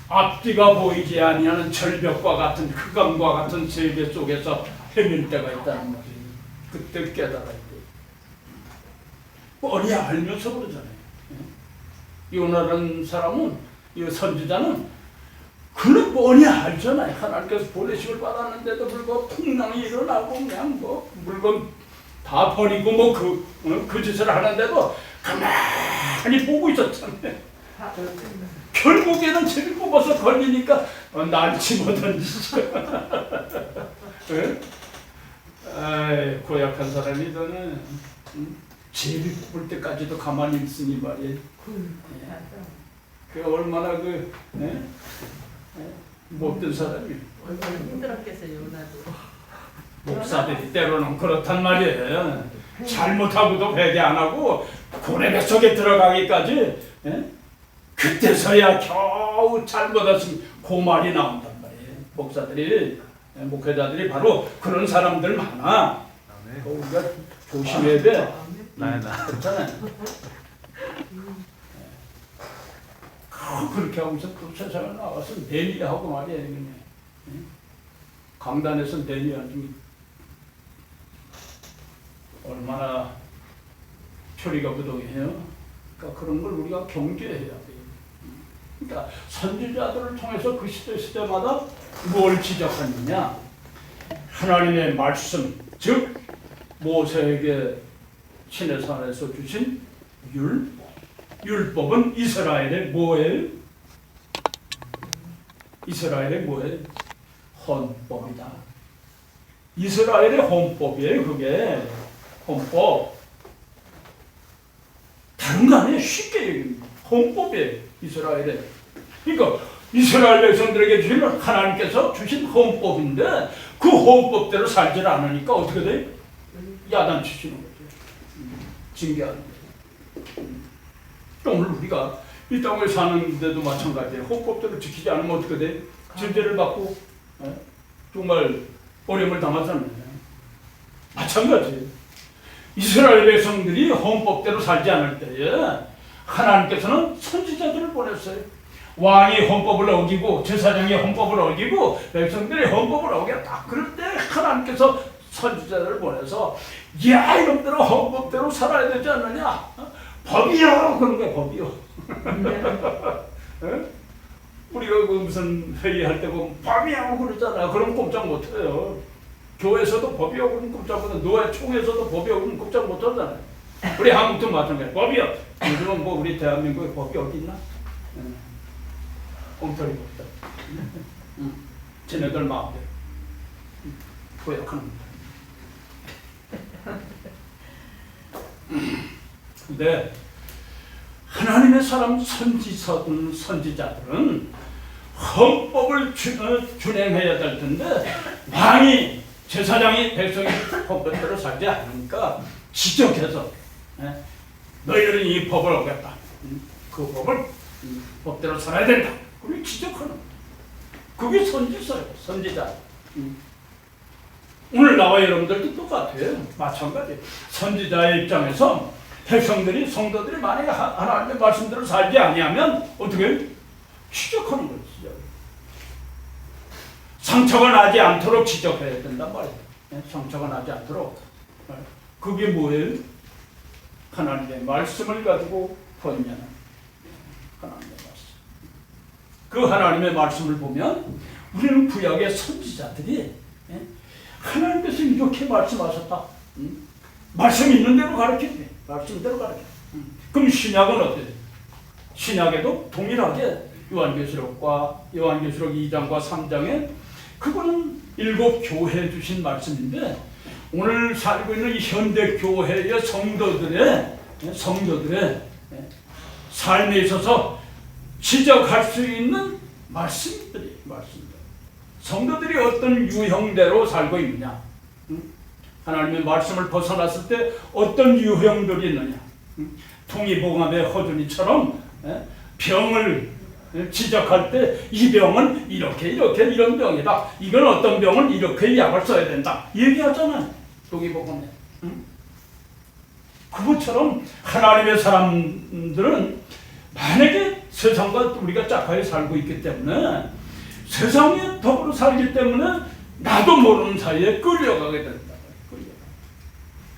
앞뒤가 보이지 아니하는 절벽과 같은 흑암과 같은 세계 속에서 헤맬 때가 있다는 말이에요. 그때 깨달아야 돼요. 뻔히 알면서 그러잖아요. 요나라는 사람은, 이 선지자는 그는 뻔히 알잖아요. 하나님께서 보내심을 받았는데도 불구하고 풍랑이 일어나고 그냥 뭐 물건 다 버리고 뭐 그 짓을 하는데도 가만히 보고 있었잖아요. 결국에는 제비 뽑아서 걸리니까 날치 못한 짓이죠. 아이, 고약한 사람이 저는 제비 뽑을 때까지도 가만히 있으니 말이에요. 그 얼마나 못된 사람이에요. 얼마나 힘들었겠어요, 요나도. 목사들이 때로는 그렇단 말이에요. 잘못하고도 회개 안 하고 고래배 속에 들어가기까지 그때서야 겨우 잘못했으면 그 말이 나온단 말이에요. 목사들이, 목회자들이 바로 그런 사람들 많아. 우리가 조심해야 돼. 그렇잖아요. 그렇게 하고서 또 세상에 나와서 내리하고 말이에요. 그냥. 강단에서 내리하지 얼마나 표리가 부동해요. 그러니까 그런 걸 우리가 경계해야 돼요. 그러니까 선지자들을 통해서 그 시대마다 뭘 지적하느냐? 하나님의 말씀, 즉 모세에게 시내산에서 주신 율법은 이스라엘의 뭐예요? 이스라엘의 뭐예요? 헌법이다. 이스라엘의 헌법이에요. 그게 헌법. 다른 거 아니에요. 쉽게 얘기합니다. 헌법이에요. 이스라엘의. 그러니까 이스라엘 백성들에게 주신 하나님께서 주신 헌법인데 그 헌법대로 살지 않으니까 어떻게 돼요? 야단치시는 거죠. 징계하는 거죠. 오늘 우리가 이 땅을 사는데도 마찬가지예요. 헌법대로 지키지 않으면 어떻게 돼요? 질제를 받고 정말 어려움을 당하잖아요. 마찬가지예요. 이스라엘 백성들이 헌법대로 살지 않을 때에 하나님께서는 선지자들을 보냈어요. 왕이 헌법을 어기고 제사장이 헌법을 어기고 백성들이 헌법을 어겼다. 그럴 때 하나님께서 선지자들을 보내서 야 이놈들은 헌법대로 살아야 되지 않느냐? 법이요 그런 게 법이요. 에? 우리가 그 무슨 회의할 때 보면 법이요 그러잖아. 그럼 꼼짝 못해요. 교회에서도 법이요 그러면 꼼짝 못해. 노회총회에서도 법이요 그러면 꼼짝 못하잖아요. 우리 한국도 마찬가지야. 법이요. 요즘은 뭐 우리 대한민국에 법이 어디 있나? 엉터리 법다. 쟤네들 마음대로 도약하는 근데 하나님의 사람 선지자들은 헌법을 준행해야 될 텐데 왕이 제사장이 백성이 헌법대로 살지 않으니까 지적해서 너희들은 이 법을 어겼다. 그 법을 법대로 살아야 된다. 그리고 지적하는 거예요. 그게 선지자예요. 선지자. 오늘 나와 여러분들도 똑같아요. 마찬가지. 선지자의 입장에서 백성들이 성도들이 만약에 하나님의 말씀대로 살지 아니하면 어떻게 지적하는 거예요. 상처가 나지 않도록 지적해야 된단 말이에요. 상처가 나지 않도록. 그게 뭐예요? 하나님의 말씀을 가지고 번면하는 하나님의 말씀. 그 하나님의 말씀을 보면 우리는 구약의 선지자들이 하나님께서 이렇게 말씀하셨다. 말씀 있는 대로 가르치지. 말씀대로 가르쳐. 그럼 신약은 어때요? 신약에도 동일하게 요한계시록 2장과 3장에 그거는 7 교회에 주신 말씀인데 오늘 살고 있는 현대 교회의 성도들의 삶에 있어서 지적할 수 있는 말씀들이 성도들이 어떤 유형대로 살고 있느냐, 하나님의 말씀을 벗어났을 때 어떤 유형들이 있느냐, 통이봉합의 허준이처럼 병을 지적할 때 이 병은 이렇게 이런 병이다. 이건 어떤 병은 이렇게 약을 써야 된다. 얘기하잖아요. 통이봉합에. 그것처럼 하나님의 사람들은 만약에 세상과 우리가 짝하게 살고 있기 때문에 세상에 더불어 살기 때문에 나도 모르는 사이에 끌려가게 된다.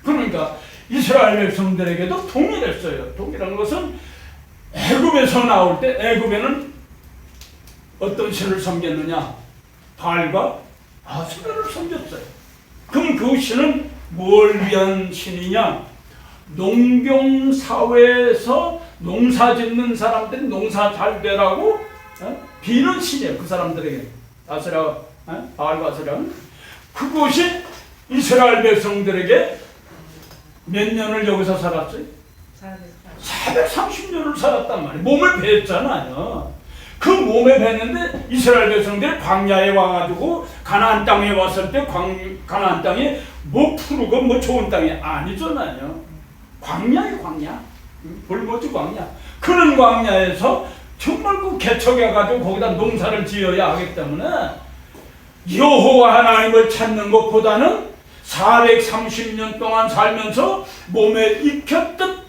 그러니까 이스라엘 백성들에게도 동일했어요. 동일한 것은 애굽에서 나올 때 애굽에는 어떤 신을 섬겼느냐? 바알과 아세라를 섬겼어요. 그럼 그 신은 뭘 위한 신이냐? 농경사회에서 농사 짓는 사람들이 농사 잘 되라고 비는 신이에요. 그 사람들에게. 아세라, 바알과 아세라는 그것이 이스라엘 백성들에게 몇 년을 여기서 살았어요? 430년을 살았단 말이에요. 몸을 뱄잖아요. 그 몸에 뱄는데 이스라엘 백성들이 광야에 와가지고 가나안 땅에 왔을 때 가나안 땅이 뭐 푸르고 뭐 좋은 땅이 아니잖아요. 광야에 광야. 볼모지 광야. 그런 광야에서 정말 그 개척해가지고 거기다 농사를 지어야 하기 때문에 여호와 하나님을 찾는 것보다는 430년 동안 살면서 몸에 익혔던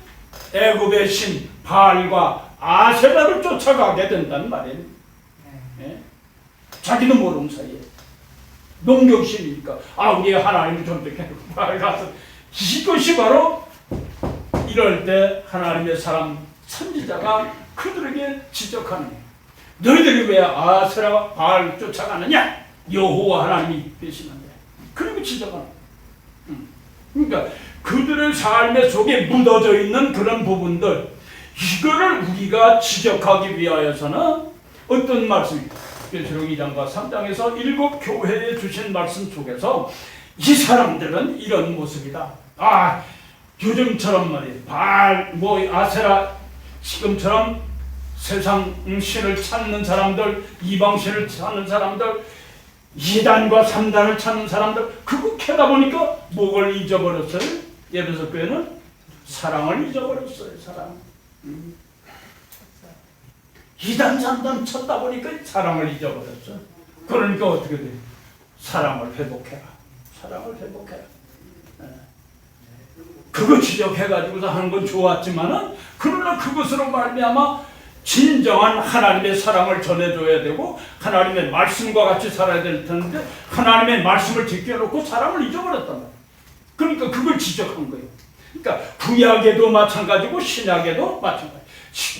애굽의 신 바알과 아세라를 쫓아가게 된다는 말이에요. 자기도 모르는 사이에 농경신이니까 우리 하나님을 존중해 바알 가서 이것이 바로 이럴 때 하나님의 사람 선지자가 그들에게 지적하는 거예요. 너희들이 왜 아세라 바알 쫓아가느냐? 여호와 하나님이 계시는데. 그리고 지적하는 거예요. 그러니까 그들의 삶의 속에 묻어져 있는 그런 부분들, 이거를 우리가 지적하기 위하여서는 어떤 말씀입니까? 계시록 2장과 3장에서 7 교회에 주신 말씀 속에서 이 사람들은 이런 모습이다. 요즘처럼 말이에요. 바알, 아세라, 지금처럼 세상 신을 찾는 사람들, 이방 신을 찾는 사람들, 2단과 3단을 찾는 사람들, 그거 캐다 보니까 뭐를 잊어버렸어요? 에베소 교회는 사랑을 잊어버렸어요. 사랑. 2단, 3단 찾다 보니까 사랑을 잊어버렸어. 그러니까 어떻게 돼? 사랑을 회복해라. 사랑을 회복해라. 그거 지적해가지고서 하는 건 좋았지만은 그러나 그것으로 말미암아 진정한 하나님의 사랑을 전해줘야 되고 하나님의 말씀과 같이 살아야 될 텐데 하나님의 말씀을 제껴놓고 사랑을 잊어버렸단 말이에요. 그러니까 그걸 지적한 거예요. 그러니까 구약에도 마찬가지고 신약에도 마찬가지.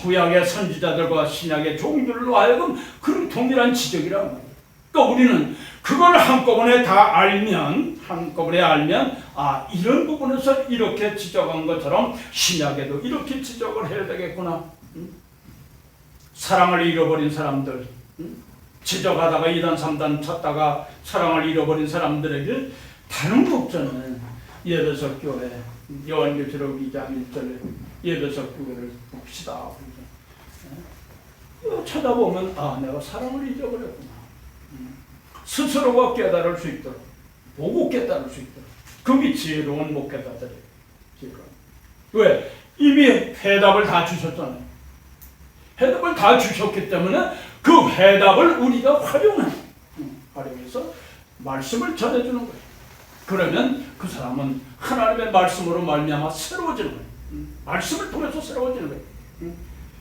구약의 선지자들과 신약의 종들로 하여금 그런 동일한 지적이란 말이에요. 그러니까 우리는 그걸 한꺼번에 알면 아 이런 부분에서 이렇게 지적한 것처럼 신약에도 이렇게 지적을 해야 되겠구나. 사랑을 잃어버린 사람들, 지적하다가 2단 3단 찾다가 사랑을 잃어버린 사람들에게 다른 목전은 예배석 교회 요한계시록 2장 1절에 예배석 교회를 봅시다. 찾아보면 아 내가 사랑을 잊어버렸구나. 스스로가 깨달을 수 있도록 보고 깨달을 수 있도록 그게 지혜로운 목회자들이에요. 왜? 이미 해답을 다 주셨잖아요. 해답을 다 주셨기 때문에 그 해답을 우리가 활용해서 말씀을 전해주는 거예요. 그러면 그 사람은 하나님의 말씀으로 말미암아 새로워지는 거예요. 말씀을 통해서 새로워지는 거예요.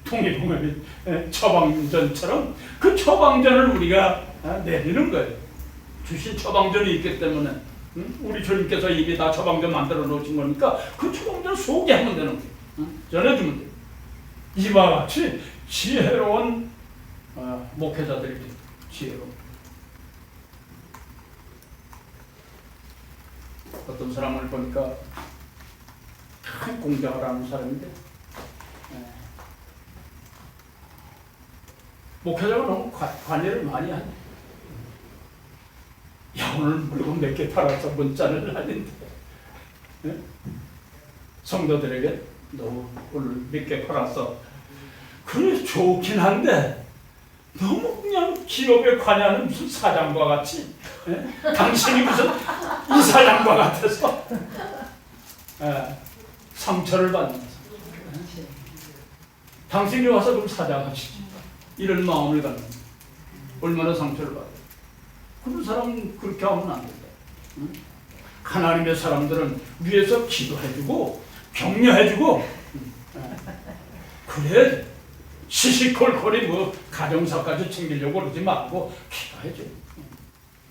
통일봉합이 처방전처럼 그 처방전을 우리가 내리는 거예요. 주신 처방전이 있기 때문에 우리 주님께서 이미 다 처방전 만들어 놓으신 거니까 그 처방전 소개하면 되는 거예요. 전해주면 돼요. 이와 같이 지혜로운 목회자들이 지혜로운 어떤 사람을 보니까 큰 공작을 하는 사람인데 목회자가 너무 관리를 많이 하네. 야 오늘 물건 몇 개 팔아서 문자를 하는데 성도들에게 너 오늘 몇 개 팔았어. 그래 좋긴 한데 너무 그냥 기업에 관여하는 무슨 사장과 같이 당신이 무슨 이사장과 같아서 상처를 받는 당신이 와서 그럼 사장하시지 이런 마음을 갖는 얼마나 상처를 받아요. 그런 사람은 그렇게 하면 안 된다. 하나님의 사람들은 위에서 기도해주고 격려해주고 그래 시시콜콜이 뭐 가정사까지 챙기려고 그러지 말고 기도해줘.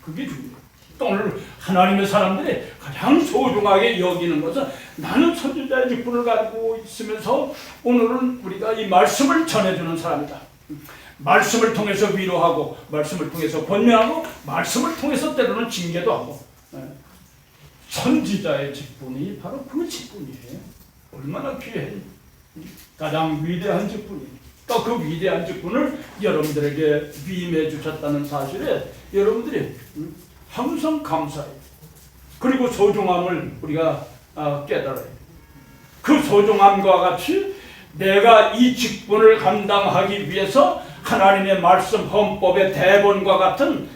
그게 중요해요. 또 오늘 하나님의 사람들이 가장 소중하게 여기는 것은 나는 선지자의 직분을 가지고 있으면서 오늘은 우리가 이 말씀을 전해주는 사람이다. 말씀을 통해서 위로하고 말씀을 통해서 권면하고 말씀을 통해서 때로는 징계도 하고 선지자의 직분이 바로 그 직분이에요. 얼마나 귀해. 가장 위대한 직분이에요. 또 그 위대한 직분을 여러분들에게 위임해 주셨다는 사실에 여러분들이 항상 감사해요. 그리고 소중함을 우리가 깨달아요. 그 소중함과 같이 내가 이 직분을 감당하기 위해서 하나님의 말씀 헌법의 대본과 같은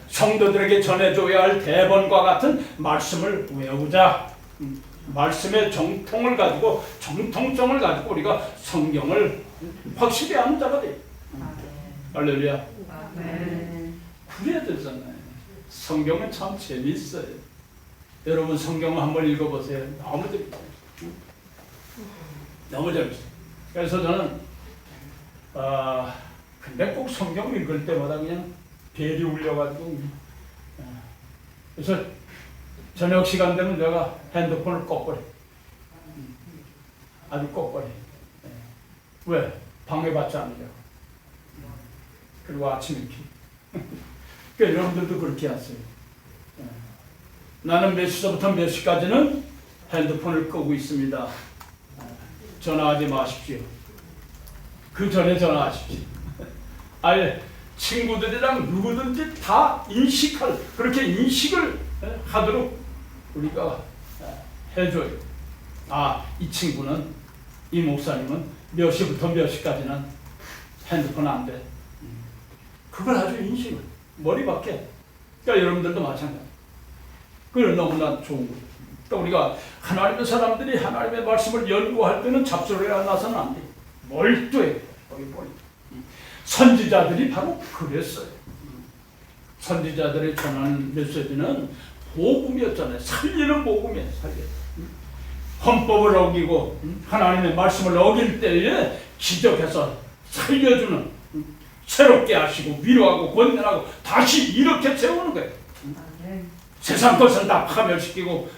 성도들에게 전해줘야 할 대본과 같은 말씀을 외우자. 말씀의 정통을 가지고 정통성을 가지고 우리가 성경을 확실히 아는 자가 돼요. 할렐루야. 그래야 되잖아요. 성경은 참 재미있어요. 여러분 성경을 한번 읽어보세요. 너무 재밌어요. 너무 재밌어요. 그래서 저는 근데 꼭 성경 읽을 때마다 그냥 벨이 울려가지고 그래서 저녁 시간 되면 내가 핸드폰을 꺼버려. 아주 꺼버려. 왜? 방해받지 않으려고. 그리고 아침에 그러니까 여러분들도 그렇게 하세요. 나는 몇 시부터 몇 시까지는 핸드폰을 끄고 있습니다. 전화하지 마십시오. 그 전에 전화하십시오. 아예 친구들이랑 누구든지 다 그렇게 인식을 하도록 우리가 해줘요. 이 친구는, 이 목사님은 몇 시부터 몇 시까지는 핸드폰 안 돼. 그걸 아주 인식을, 머리 밖에. 그러니까 여러분들도 마찬가지. 그건 너무나 좋은 거예요. 그러니까 우리가 하나님의 사람들이 하나님의 말씀을 연구할 때는 잡소리가 나서는 안 돼요. 몰두해. 거기 몰두. 선지자들이 바로 그랬어요. 선지자들이 전하는 메시지는 복음이었잖아요. 살리는 복음이에요. 헌법을 어기고 하나님의 말씀을 어길 때에 지적해서 살려주는, 새롭게 하시고 위로하고 권면하고 다시 이렇게 세우는 거예요. 세상 것은 다 파멸시키고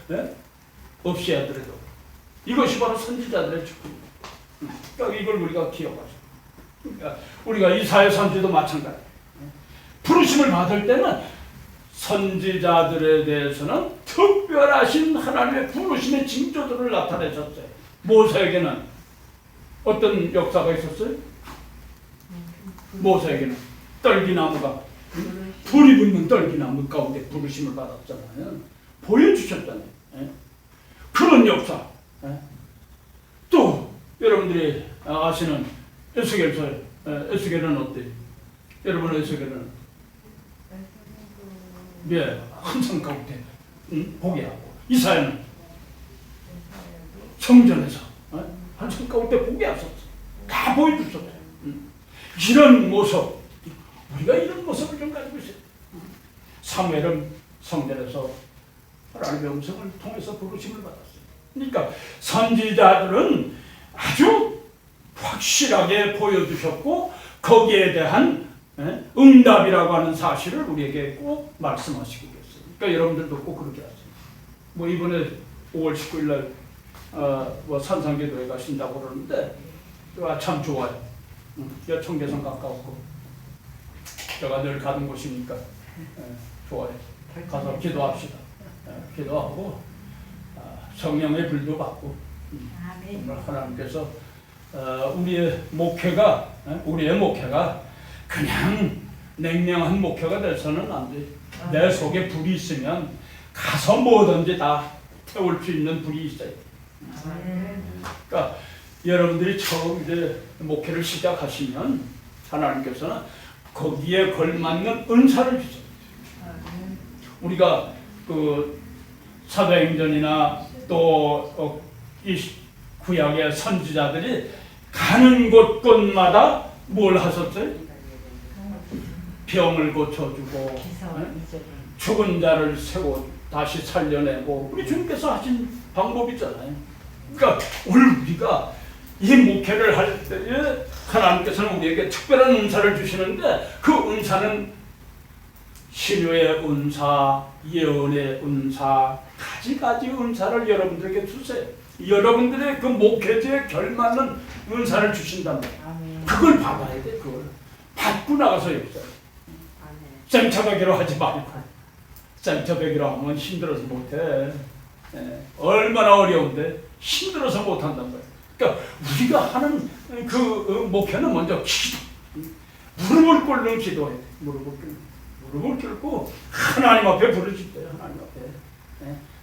없이 하더라도 이것이 바로 선지자들의 축복입니다. 그러니까 이걸 우리가 기억하죠. 그러니까 우리가 이사야 선지도 마찬가지. 부르심을 받을 때는 선지자들에 대해서는 특별하신 하나님의 부르심의 징조들을 나타내셨어요. 모세에게는 어떤 역사가 있었어요? 모세에게는 떨기나무가 불이 붙는 떨기나무 가운데 부르심을 받았잖아요. 보여주셨잖아요. 그런 역사. 또 여러분들이 아시는 에스겔서, 에스겔은 어때요? 여러분 에스겔은 한성 가운데 보게 하고, 이사야는 성전에서 한성 가운데 보게 하셨어. 다 보여주셨어요. 이런 모습, 우리가 이런 모습을 좀 가지고 있어요. 사무엘은 성전에서 하나님의 음성을 통해서 부르심을 받았어요. 그러니까 선지자들은 아주 확실하게 보여주셨고 거기에 대한 응답이라고 하는 사실을 우리에게 꼭 말씀하시고 계세요. 그러니까 여러분들도 꼭 그렇게 하세요. 뭐 이번에 5월 19일 날 뭐 산상기도회 가신다고 그러는데 참 좋아요. 청계산 가까웠고 제가 늘 가는 곳이니까 좋아요. 가서 기도합시다. 기도하고 성령의 불도 받고 정말 하나님께서 우리의 목회가 그냥 냉랭한 목회가 돼서는 안 돼. 내 속에 불이 있으면 가서 뭐든지 다 태울 수 있는 불이 있어요. 그러니까 여러분들이 처음 이제 목회를 시작하시면 하나님께서는 거기에 걸맞는 은사를 주세요. 우리가 그 사도행전이나 또 이 구약의 선지자들이 가는 곳곳마다 뭘 하셨어요? 병을 고쳐주고 죽은 자를 세워 다시 살려내고 우리 주님께서 하신 방법이잖아요. 그러니까 오늘 우리가 이 목회를 할 때에 하나님께서는 우리에게 특별한 은사를 주시는데 그 은사는 신유의 은사, 예언의 은사, 가지가지 은사를 여러분들에게 주세요. 여러분들의 그 목회자에 결맞는 은사를 주신단 말이에요. 그걸 받아야 돼. 그걸 받고 나가서 역사해. 쟁차배기로 하지 말고 쟁차배기로 하면 힘들어서 못해. 얼마나 어려운데 힘들어서 못한단 말이에요. 그러니까 우리가 하는 그 목회는 먼저 기도, 무릎을 꿇는 기도해. 무릎을 꿇고 하나님 앞에 부르짖어요. 하나님 앞에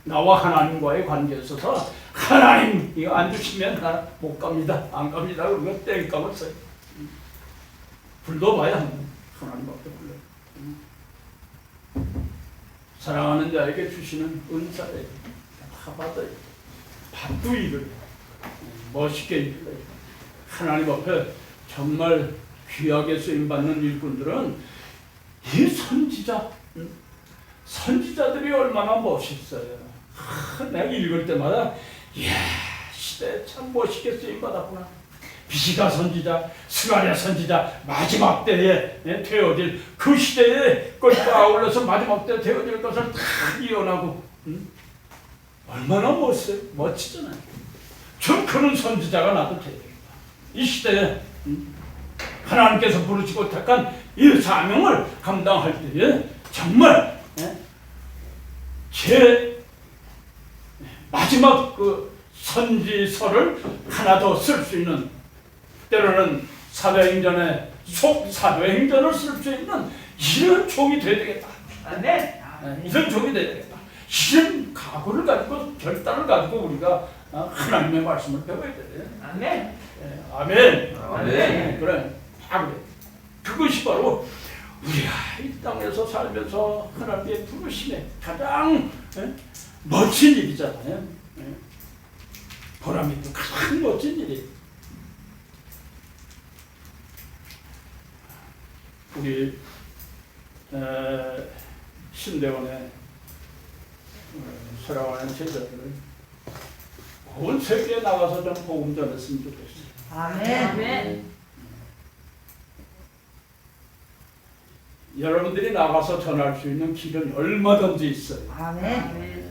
나와 하나님과의 관계에 있어서 하나님 이거 안 주시면 나 못 갑니다. 안 갑니다. 그러면 땡 까먹었어요. 불러봐야 하나님 앞에 불러요. 사랑하는 자에게 주시는 은사에 다 받아요. 받도 일을 멋있게 일을 하나님 앞에 정말 귀하게 쓰임받는 일꾼들은 이 선지자들이 얼마나 멋있어요. 내가 읽을 때마다 이야 시대에 참 멋있게 쓰임받았구나. 비시가 선지자, 스가랴 선지자 마지막 때에 되어질 그 시대에 것과 아울러서 마지막 때에 되어질 것을 다 예언하고 얼마나 멋지잖아요. 전 그런 선지자가 나도 되겠다. 이 시대에 하나님께서 부르시고 택한 이 사명을 감당할 때에 정말 제 마지막 그 선지서를 하나 더 쓸 수 있는, 때로는 사도행전의 사도행전을 쓸 수 있는 이런 종이 돼야 되겠다. 이런 종이 돼야 되겠다. 이런 각오를 가지고 결단을 가지고 우리가 하나님의 말씀을 배워야 돼. 아멘. 아멘. 아멘. 그래. 다 그래. 그것이 바로 우리가 이 땅에서 살면서 하나님의 부르심의 가장 멋진 일이잖아요. 보람 있고 가장 멋진 일이. 우리 신대원의 사랑하는 제자들은 온 세계에 나가서 좀 복음 전했으면 좋겠어요. 아멘. 여러분들이 나가서 전할 수 있는 길은 얼마든지 있어요. 아멘.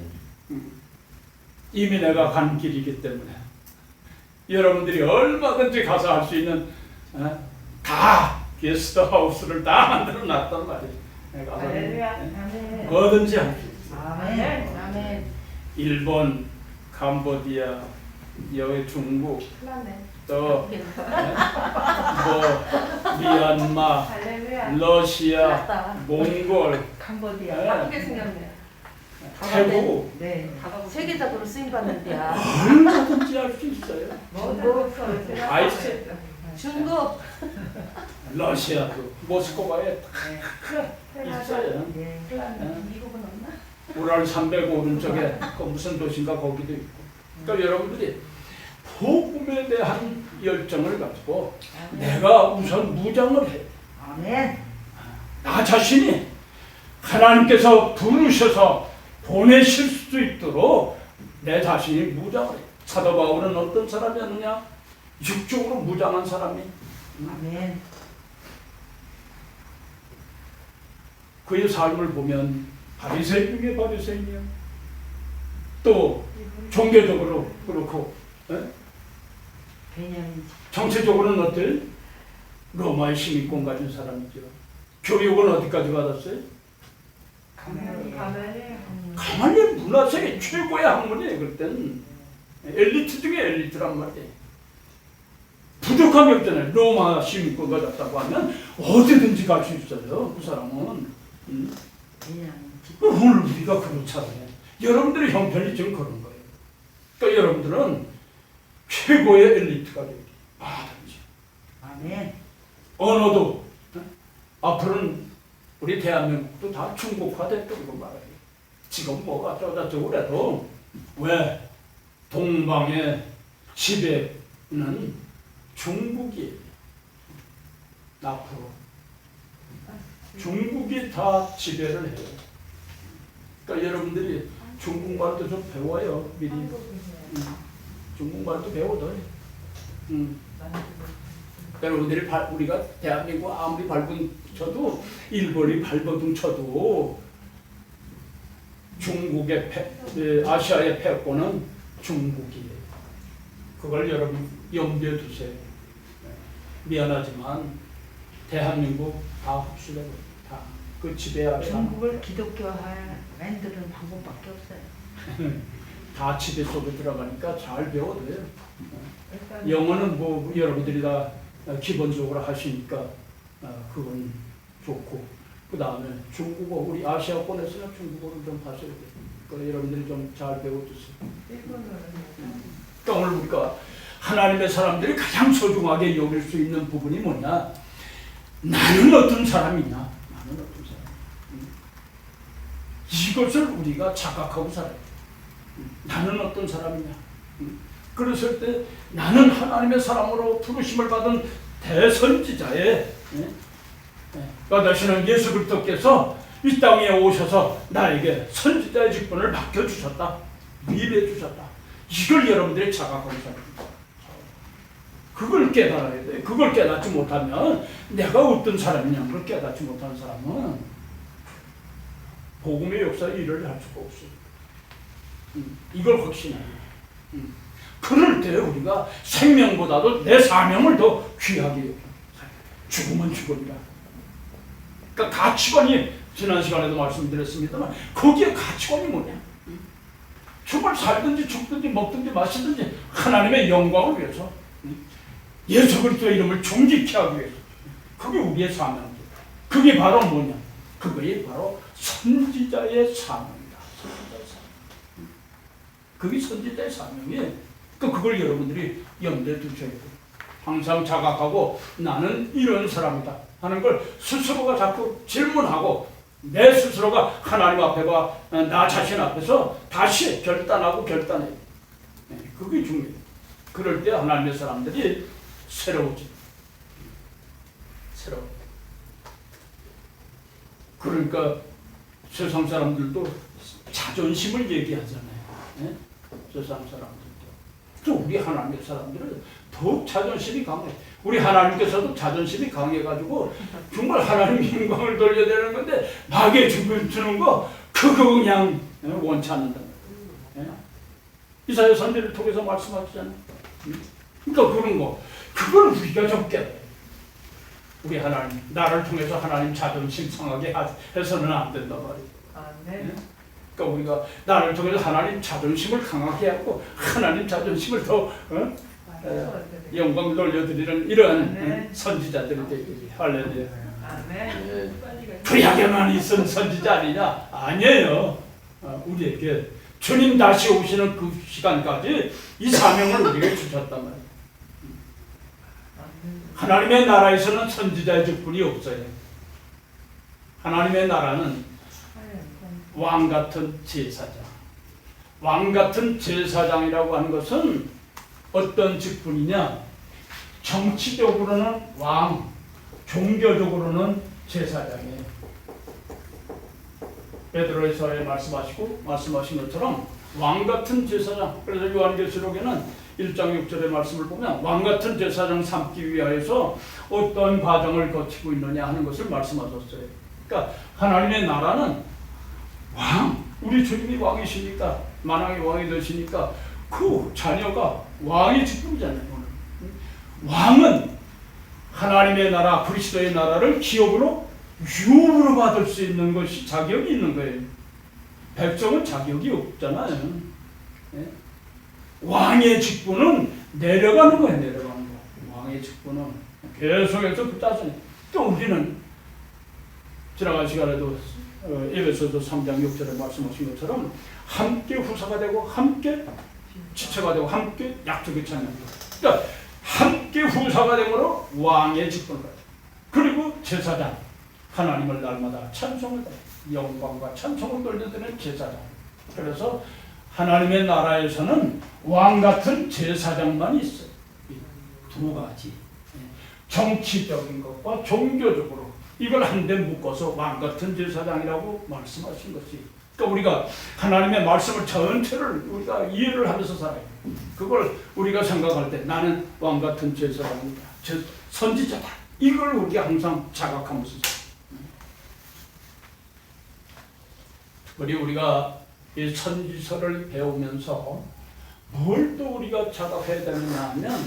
이미 내가 간 길이기 때문에 여러분들이 얼마든지 가서 할 수 있는 다 게스트하우스를 다 만들어 놨단 말이에요. 내가 가서 아멘. 뭐든지 할 수 있어요. 아멘. 아멘. 일본, 캄보디아, 여기 중국, 큰일났네. 또 미얀마, 할렐루야. 러시아, 큰일났다. 몽골, 캄보디아. 바쁘게 생겼네. 태국 네. 세계적으로 쓰임받는 데야. 얼마든지 할 수 있어요. 중국, 아이스, 중국. 러시아도 모스크바에 있어요. 네. 미국은 없나? 우랄 산맥 오른쪽에 그 무슨 도시인가 거기도 있고. 그러니까 여러분들이 복음에 대한 열정을 가지고 내가 우선 무장을 해. 아멘. 나 자신이 하나님께서 부르셔서 보내실 수 있도록 내 자신이 무장을 해. 사도 바울은 어떤 사람이었느냐? 육적으로 무장한 사람이. 아멘. 그의 삶을 보면 바리새인 중에 바리새인이요. 또 종교적으로 그렇고 베냐민. 정치적으로는 어때? 로마의 시민권 가진 사람이죠. 교육은 어디까지 받았어요? 가만히 문화세계 최고의 학문이에요. 그때는 엘리트 중에 엘리트란 말이에요. 부족한 게 없잖아요. 로마 시민권 가졌다고 하면 어디든지 갈 수 있어요. 그 사람은. 베냐민. 오늘 우리가 그렇잖아요. 여러분들의 형편이 지금 그런 거예요. 그러니까 여러분들은 최고의 엘리트가 되기 뭐든지. 아멘. 언어도 앞으로는 우리 대한민국도 다 중국화됐다고 말해요. 지금 뭐가 어쩌고저쩌고 그래도 왜 동방의 지배는 중국이에요. 앞으로 중국이 다 지배를 해요. 그러니까 여러분들이 중국말도 좀 배워요. 미리. 중국말도 배워둬요. 여러분들이 우리가 대한민국 아무리 발버둥 쳐도 일본이 발버둥 쳐도 중국의 아시아의 패권은 중국이에요. 그걸 여러분 염두에 두세요. 미안하지만 대한민국 다 흡수되고 다 그 지배하는 중국을 기독교화 만드는 방법밖에 없어요. 다 지배 속에 들어가니까 잘 배워둬요. 영어는 뭐 여러분들이 다 기본적으로 하시니까 그건 좋고 그 다음에 중국어 우리 아시아권에서는 중국어를 좀 하셔야 돼요. 그러니까 여러분들이 좀 잘 배워두세요. 그러니까 오늘 우리가 하나님의 사람들이 가장 소중하게 여길 수 있는 부분이 뭐냐? 나는 어떤 사람이냐? 나는 어떤 사람? 이것을 우리가 자각하고 살아야 돼. 나는 어떤 사람이냐? 그랬을 때 나는 하나님의 사람으로 부르심을 받은 대선지자의 되시는 예수 그리스도께서 이 땅에 오셔서 나에게 선지자의 직분을 맡겨주셨다. 위임해 주셨다. 이걸 여러분들이 자각하고 살아야 돼. 그걸 깨달아야 돼. 그걸 깨닫지 못하면 내가 어떤 사람이냐 그걸 깨닫지 못한 사람은 복음의 역사에 일을 할 수가 없어요. 이걸 확신해야 돼. 그럴 때 우리가 생명보다도 내 사명을 더 귀하게 여겨. 죽으면 죽으리라. 그러니까 가치관이 지난 시간에도 말씀드렸습니다만 거기에 가치관이 뭐냐? 정말 살든지 죽든지 먹든지 마시든지 하나님의 영광을 위해서 예수 그리스도의 이름을 존귀케 하기 위해서 그게 우리의 사명이죠. 그게 바로 뭐냐? 그게 바로 선지자의 사명이다. 선지자의 사명. 그게 선지자의 사명이에요. 그걸 여러분들이 염두에 두셔야 돼요. 항상 자각하고 나는 이런 사람이다 하는 걸 스스로가 자꾸 질문하고 내 스스로가 하나님 앞에와 나 자신 앞에서 다시 결단하고 결단해요. 그게 중요해요. 그럴 때 하나님의 사람들이 새로워져. 새로워. 그러니까 세상 사람들도 자존심을 얘기하잖아요. 세상 사람들도. 또 우리 하나님의 사람들은 더욱 자존심이 강해. 우리 하나님께서도 자존심이 강해가지고 정말 하나님 영광을 돌려야 되는 건데 마귀에 주는 거 그거 그냥 원치 않는다. 이사야 선지를 통해서 말씀하시잖아요. 그러니까 그런 거 그걸 우리가 적게 돼. 우리 하나님 나를 통해서 하나님 자존심 상하게 해서는 안 된다 말이에요. 그러니까 우리가 나를 통해서 하나님 자존심을 강하게 하고 하나님 자존심을 더 영광 돌려드리는 이런 선지자들이 되기. 할렐루야. 네. 구약에만 있은 선지자 아니냐? 아니에요. 우리에게 주님 다시 오시는 그 시간까지 이 사명을 우리에게 주셨단 말이에요. 하나님의 나라에서는 선지자의 직분이 없어요. 하나님의 나라는 왕 같은 제사장. 왕 같은 제사장이라고 하는 것은 어떤 직분이냐? 정치적으로는 왕, 종교적으로는 제사장이에요. 베드로에서의 말씀하신 것처럼 왕 같은 제사장. 그래서 요한계시록에는 1장 6절의 말씀을 보면 왕 같은 제사장 삼기 위하여서 어떤 과정을 거치고 있느냐 하는 것을 말씀하셨어요. 그러니까 하나님의 나라는 왕, 우리 주님이 왕이시니까 만왕의 왕이 되시니까 그 자녀가 왕의 직분이잖아요. 왕은 하나님의 나라, 그리스도의 나라를 기업으로 유업으로 받을 수 있는 것이 자격이 있는 거예요. 백성은 자격이 없잖아요. 왕의 직분은 내려가는 거예요. 내려가는 거. 왕의 직분은 계속해서 붙잡아요. 또 우리는 지나간 시간에도 에베소서 3장 6절에 말씀하신 것처럼 함께 후사가 되고 함께 지체가 되고 함께 약속의 찬양이 되고, 그러니까 함께 후사가 되므로 왕의 직분을 가져. 그리고 제사장, 하나님을 날마다 찬송을 해. 영광과 찬송을 돌려드리는 제사장. 그래서 하나님의 나라에서는 왕 같은 제사장만 있어요. 두 가지. 정치적인 것과 종교적으로 이걸 한데 묶어서 왕 같은 제사장이라고 말씀하신 것이. 그러니까 우리가 하나님의 말씀을 전체를 우리가 이해를 하면서 살아요. 그걸 우리가 생각할 때 나는 왕 같은 제사장이다, 선지자다. 이걸 우리가 항상 자각하면서 살아요. 특별히 우리가 이 선지서를 배우면서 뭘 또 우리가 자각해야 되느냐 하면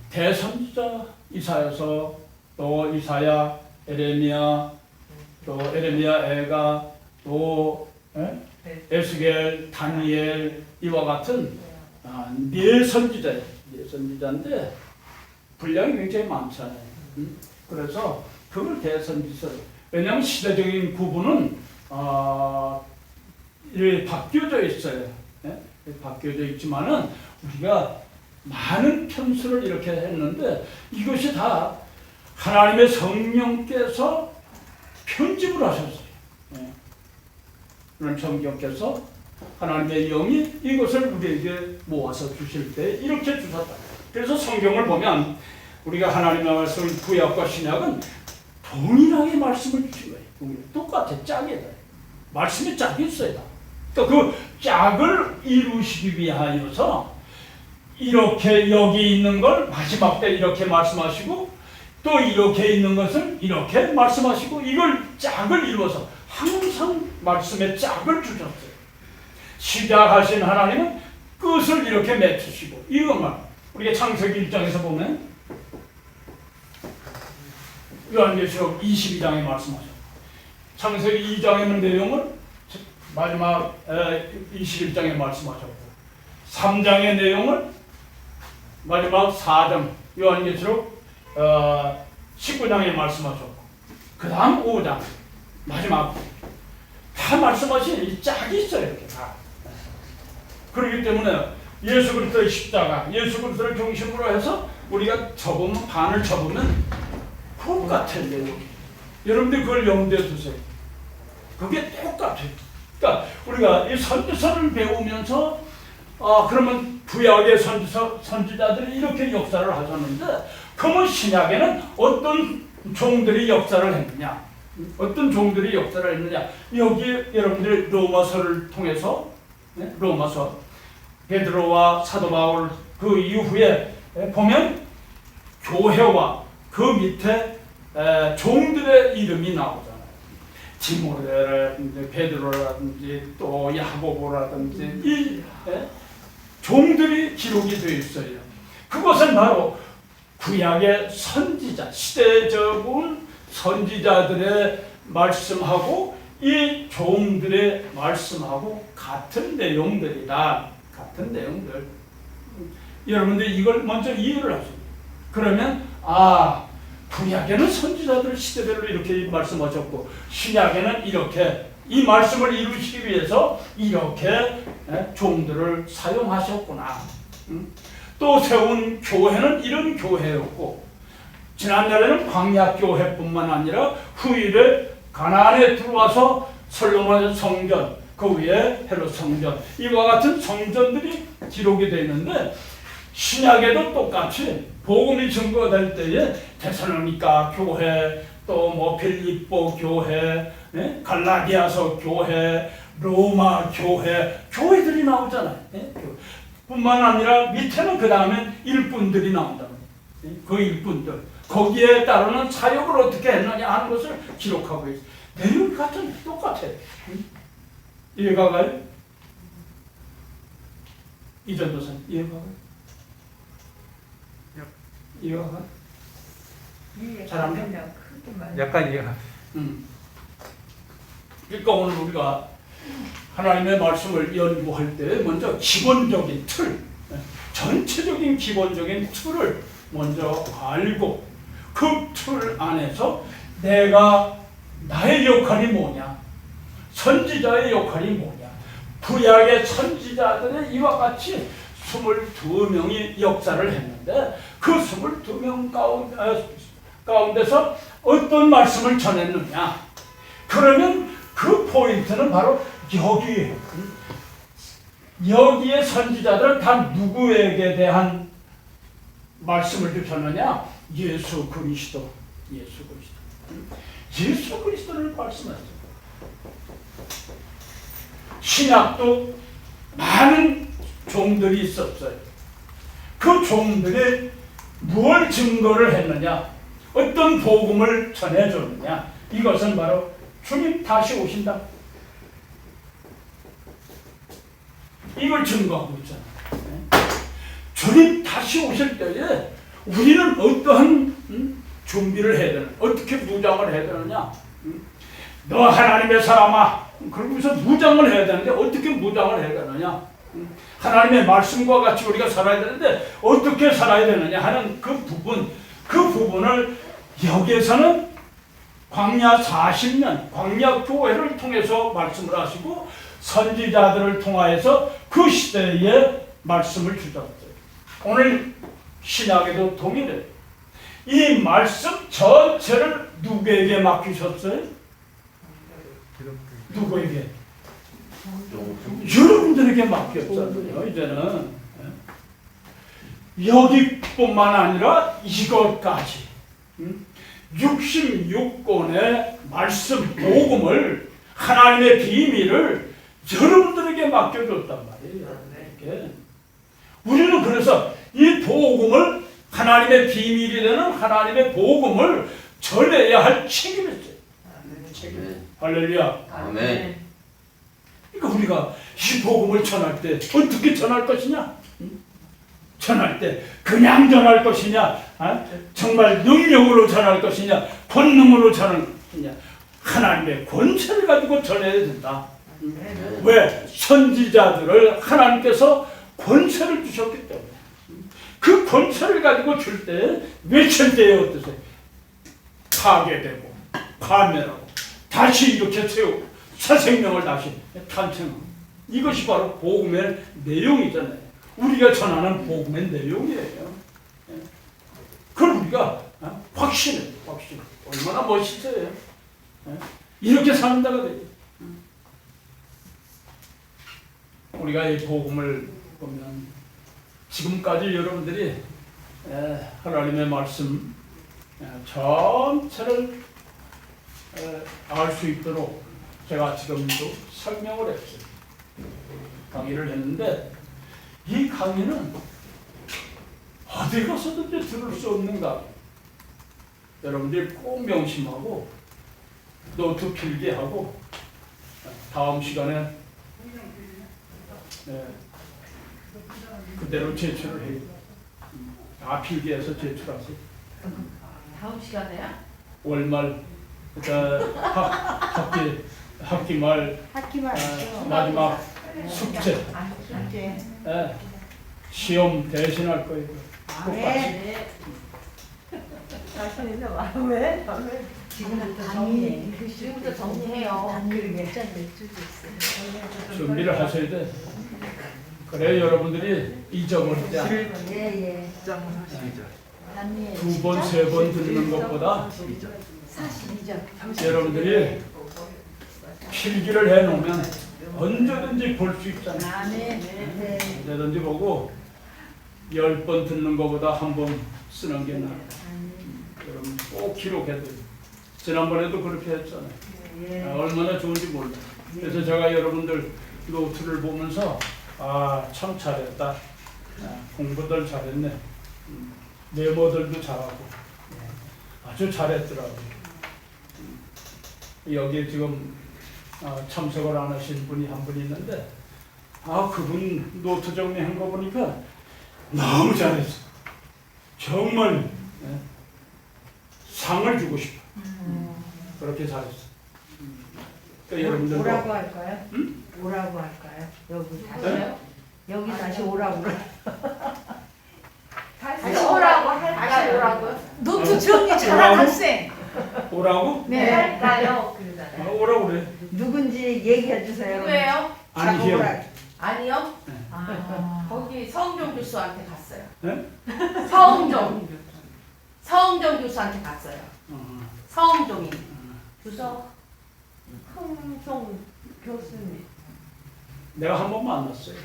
대선지자 이사야서, 또 이사야, 에레미야, 또 에레미야 애가, 또 에스겔, 다니엘 이와 같은 네 선지자예요. 네 선지자인데 분량이 굉장히 많잖아요. 그래서 그걸 대선지서. 왜냐하면 시대적인 구분은 바뀌어져 있어요. 바뀌어져 있지만은 우리가 많은 편수를 이렇게 했는데 이것이 다 하나님의 성령께서 편집을 하셨어요. 그런 성령께서 하나님의 영이 이것을 우리에게 모아서 주실 때 이렇게 주셨다. 그래서 성경을 보면 우리가 하나님의 말씀, 구약과 신약은 동일하게 말씀을 주신 거예요. 똑같아, 짝이다. 말씀이 짝이 있어야 돼. 그러니까 그 짝을 이루시기 위하여서 이렇게 여기 있는 걸 마지막 때 이렇게 말씀하시고 또 이렇게 있는 것을 이렇게 말씀하시고 이걸 짝을 이루어서 항상 말씀의 짝을 주셨어요. 시작하신 하나님은 끝을 이렇게 맺으시고 이것만 우리가 창세기 1장에서 보면 요한계시록 22장에 말씀하셨고 창세기 2장에는 내용은 마지막 21장에 말씀하셨고 3장의 내용을 마지막 4장 요한계시록 19장에 말씀하셨고 그 다음 5장 마지막 다 말씀하신 이 짝이 있어요. 이렇게 다. 그렇기 때문에 예수 그리스도의 십자가, 예수 그리스도를 중심으로 해서 우리가 접으면 반을 접으면 똑같은 내용. 여러분들 그걸 염두에 두세요. 그게 똑같아요. 그러니까 우리가 이 선지서를 배우면서 그러면 구약의 선지자들이 이렇게 역사를 하셨는데 그러면 신약에는 어떤 종들이 역사를 했느냐? 어떤 종들이 역사를 했느냐? 여기 여러분들 로마서를 통해서 로마서 베드로와 사도 바울 그 이후에 보면 교회와 그 밑에 종들의 이름이 나오잖아요. 디모데라든지 베드로라든지 또 야고보라든지 이 종들이 기록이 되어 있어요. 그것은 바로 구약의 선지자, 시대적인 선지자들의 말씀하고 이 종들의 말씀하고 같은 내용들이다. 같은 내용들. 여러분들이 이걸 먼저 이해를 하십니다. 그러면 구약에는 선지자들 시대별로 이렇게 말씀하셨고 신약에는 이렇게 이 말씀을 이루시기 위해서 이렇게 종들을 사용하셨구나. 또 세운 교회는 이런 교회였고 지난날에는 광야교회뿐만 아니라 후일에 가나안에 들어와서 솔로몬 성전, 그 위에 헤롯 성전, 이와 같은 성전들이 기록이 되어 있는데 신약에도 똑같이 복음이 증거될 때에 데살로니가 교회, 또 뭐 빌립보 교회, 갈라디아서 교회, 로마 교회, 교회들이 나오잖아요. 뿐만 아니라 밑에는 그 다음에 일꾼들이 나온다. 그 일꾼들 거기에 따르는 사역을 어떻게 했느냐 하는 것을 기록하고 있어요. 내용이 같은 똑같아요. 이해가 가요? 이전도선 이해가 가요? 이해가 가요? 잘합니다. 약간 이해가. 그러니까 오늘 우리가 하나님의 말씀을 연구할 때 먼저 기본적인 틀, 전체적인 기본적인 틀을 먼저 알고 그 틀 안에서 나의 역할이 뭐냐, 선지자의 역할이 뭐냐, 구약의 선지자들의 이와 같이 22명이 역사를 했는데 그 22명 가운데서 어떤 말씀을 전했느냐. 그러면 그 포인트는 바로 여기에. 여기에 선지자들은 다 누구에게 대한 말씀을 주셨느냐? 예수 그리스도. 예수 그리스도를 말씀하셨어요. 신약도 많은 종들이 있었어요. 그 종들이 무엇 증거를 했느냐? 어떤 복음을 전해줬느냐? 이것은 바로 주님 다시 오신다. 이걸 증거하고 있잖아요. 주님 다시 오실 때에 우리는 어떠한 준비를 해야 되는, 어떻게 무장을 해야 되느냐? 너 하나님의 사람아, 그러면서 무장을 해야 되는데 어떻게 무장을 해야 되느냐? 하나님의 말씀과 같이 우리가 살아야 되는데 어떻게 살아야 되느냐 하는 그 부분을 여기에서는 광야 40년, 광야 교회를 통해서 말씀을 하시고 선지자들을 통하여서 그 시대에 말씀을 주셨어요. 오늘 신약에도 동일해요. 이 말씀 전체를 누구에게 맡기셨어요? 누구에게? 여러분들에게 맡겼잖아요. 이제는 여기뿐만 아니라 이것까지 66권의 말씀 복음을, 하나님의 비밀을 여러분들에게 맡겨줬단 말이에요. 이렇게. 우리는 그래서 이 복음을, 하나님의 비밀이 되는 하나님의 복음을 전해야 할 책임이 있어요. 책임. 할렐루야. 아멘. 그러니까 우리가 이 복음을 전할 때 어떻게 전할 것이냐? 전할 때 그냥 전할 것이냐? 정말 능력으로 전할 것이냐? 본능으로 전할 것이냐? 하나님의 권세를 가지고 전해야 된다. 왜? 선지자들을 하나님께서 권세를 주셨기 때문에. 그 권세를 가지고 줄 때 외칠 때에 어떠세요? 파괴되고 파멸하고 다시 이렇게 세우고 새 생명을 다시 탄생하고, 이것이 바로 복음의 내용이잖아요. 우리가 전하는 복음의 내용이에요. 그걸 우리가 확신해. 얼마나 멋있어요. 이렇게 사는 자가 되죠. 우리가 이 복음을 보면 지금까지 여러분들이 하나님의 말씀 전체를 알 수 있도록 제가 지금도 설명을 했어요. 강의를 했는데 이 강의는 어디 가서든지 들을 수 없는 강의. 여러분들이 꼭 명심하고 노트 필기하고 다음 시간에 그대로 제출을 해요. 다 필기해서 제출하세요. 다음 시간에야? 월말 학기 말 학기만 마지막 숙제 이제 시험 대신할 거예요. 아멘. 자신있는 마음에 지금부터 정리해. 지금부터 정리해요. 준비를 하셔야 돼. 그래 여러분들이 잊어버리지 않아. 예예. 1장 42절. 두 번, 세 번 듣는 것보다 42절. 여러분들이 필기를 해놓으면 언제든지 볼 수 있잖아요. 아멘. 네. 언제든지 보고 10번 듣는 것보다 한 번 쓰는 게 나아요. 여러분 꼭 기록해둬요. 지난번에도 그렇게 했잖아요. 예. 얼마나 좋은지 몰라요. 그래서 제가 여러분들 노트를 보면서 참 잘했다. 공부들 잘했네. 메모들도 잘하고 아주 잘했더라고요. 여기에 지금 참석을 안 하신 분이 한 분 있는데 그분 노트 정리한 거 보니까 너무 잘했어. 정말 상을 주고 싶어. 그렇게 잘했어. 그러니까 여러분들도 오라고 할까요? 응? 오라고 할까요? 여기 다시 그래요? 여기 다시 오라고. 다시 오라고 할까요? 오라고요? 노트 정리 잘한 오라고? 학생. 오라고? 네. 할까요? 그러잖아요. 오라고 그래. 누군지 얘기해 주세요. 누구예요? 아니요. 오라. 아니요. 아. 거기 서흥정 교수한테 갔어요. 네? 서흥정 교수한테 갔어요. 서흥정이 교수 흥종 교수님. 내가 한 번 만났어요.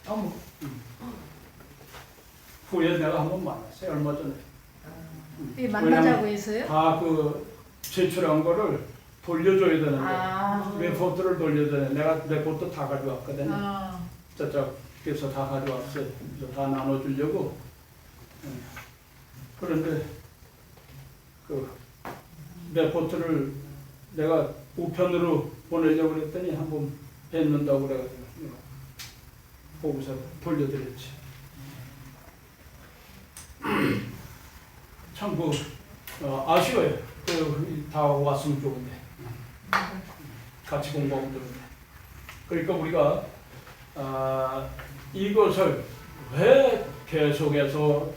어머. 후에 내가 한 번 만났어요. 얼마 전에. 이 만나자고 해서요? 다 제출한 거를 돌려줘야 되는데 레포트를 돌려줘야 돼. 내가 레포트 다 가져왔거든. 저쪽에서 다 가져왔어요. 그래서 다 나눠주려고. 그런데 레포트를 내가 우편으로 보내려고 그랬더니 한번 뱉는다고 그래가지고 보고서 돌려드렸지. 참 아쉬워요. 다 왔으면 좋은데 같이 공부하면 좋은데. 그러니까 우리가 이것을 왜 계속해서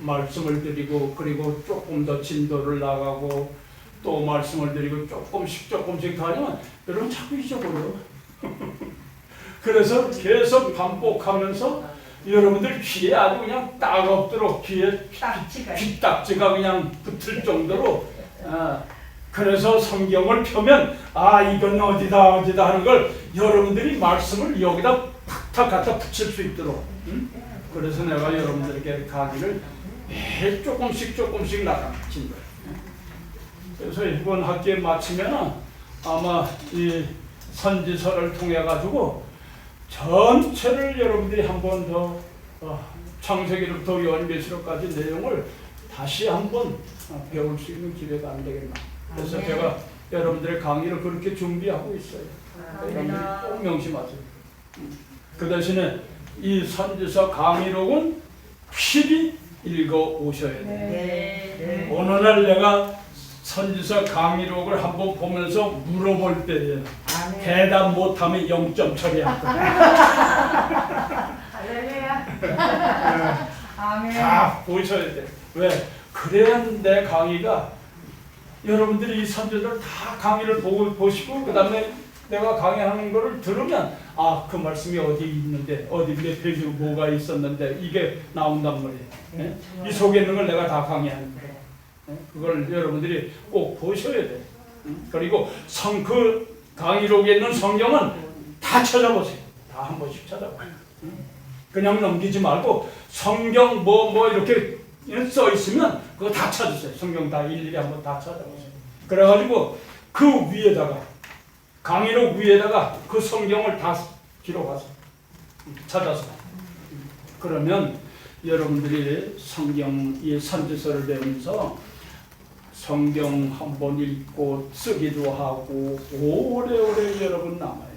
말씀을 드리고 그리고 조금 더 진도를 나가고 또 말씀을 드리고 조금씩 더 하냐면 여러분 자꾸 잊어버려요. 그래서 계속 반복하면서 여러분들 귀에 아주 그냥 따갑도록 귀에 귀딱지가 그냥 붙을 정도로 그래서 성경을 펴면 이건 어디다 하는 걸 여러분들이 말씀을 여기다 탁 갖다 붙일 수 있도록 그래서 내가 여러분들에게 강의를 매일 조금씩 나가진 거예요. 그래서 이번 학기에 마치면 아마 이 선지서를 통해 가지고 전체를 여러분들이 한 번 더 창세기로부터 요한계시록까지 내용을 다시 한번 배울 수 있는 기회가 안 되겠나. 그래서 제가 여러분들의 강의를 그렇게 준비하고 있어요. 여러분들이 꼭 명심하세요. 그 대신에 이 선지서 강의록은 필히 읽어 오셔야 돼요. 네. 어느 날 내가 선지서 강의록을 한번 보면서 물어볼 때에 대답 못하면 0점 처리할 거야. 할렐루야. 아멘. 다 보셔야 돼. 왜? 그래야 내 강의가 여러분들이 이 선지서를 다 강의를 보시고 그 다음에 내가 강의하는 거를 들으면 그 말씀이 어디 있는데 어디 몇 페이지 뭐가 있었는데 이게 나온단 말이에요. 이 속에 있는 걸 내가 다 강의하는 거예요. 그걸 여러분들이 꼭 보셔야 돼. 그리고 그 강의록에 있는 성경은 다 찾아보세요. 다 한 번씩 찾아봐요. 그냥 넘기지 말고 성경 뭐 이렇게 써 있으면 그거 다 찾으세요. 성경 다 일일이 한번 다 찾아보세요. 그래가지고 그 위에다가 강의록 위에다가 그 성경을 다 기록하세요. 찾아서 그러면 여러분들이 성경 이 선지서를 배우면서 성경 한번 읽고 쓰기도 하고 오래오래 여러분 남아요.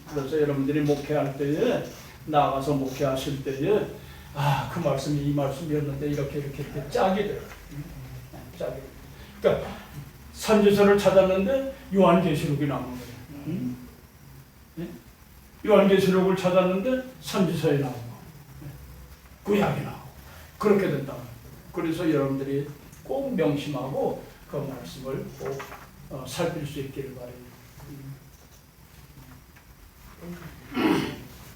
그래서 여러분들이 목회할 때에 나가서 목회하실 때에 그 말씀이 이 말씀이었는데 이렇게 짝이 돼요. 짝이. 그러니까 선지서를 찾았는데 요한계시록이 나온 거예요. 요한계시록을 찾았는데 선지서에 나오고 구약이 나오고 그렇게 된다. 그래서 여러분들이 꼭 명심하고 그 말씀을 꼭 살필 수 있기를 바랍니다.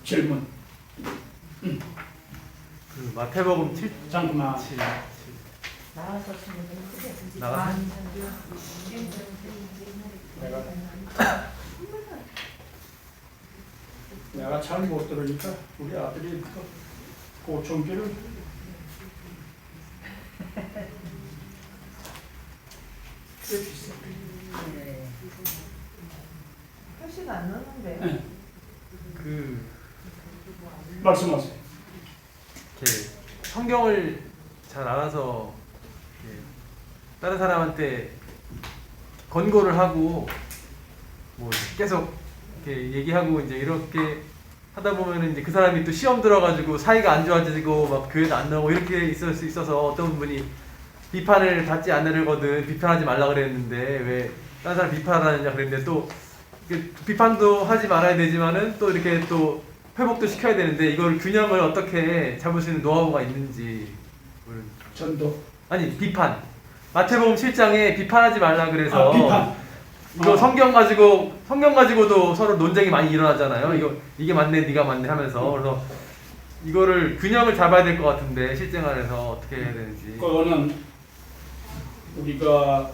질문. 그 마태복음 7. 잠깐만. 나와서 쓰면 크게. 나가서. 내가 잘 못 들으니까 우리 아들이 고청기를 표시가 안 나는데. 네. 그 말씀하세요. 이렇게 성경을 잘 알아서 이렇게 다른 사람한테 권고를 하고 뭐 계속 이렇게 얘기하고 이제 이렇게 하다 보면은 이제 그 사람이 또 시험 들어가지고 사이가 안 좋아지고 막 교회도 안 나오고 이렇게 있을 수 있어서 어떤 분이 비판을 받지 않으려거든 비판하지 말라 그랬는데 왜 다른 사람 비판하느냐 그랬는데 또 비판도 하지 말아야 되지만은 또 이렇게 또 회복도 시켜야 되는데 이걸 균형을 어떻게 잡을 수 있는 노하우가 있는지. 전도. 아니 비판. 마태복음 7장에 비판하지 말라 그래서 비판. 이거 성경 가지고도 서로 논쟁이 많이 일어나잖아요. 이게 맞네, 네가 맞네 하면서. 그래서 이거를 균형을 잡아야 될 것 같은데 실생활에서 어떻게 해야 되는지. 그거는 우리가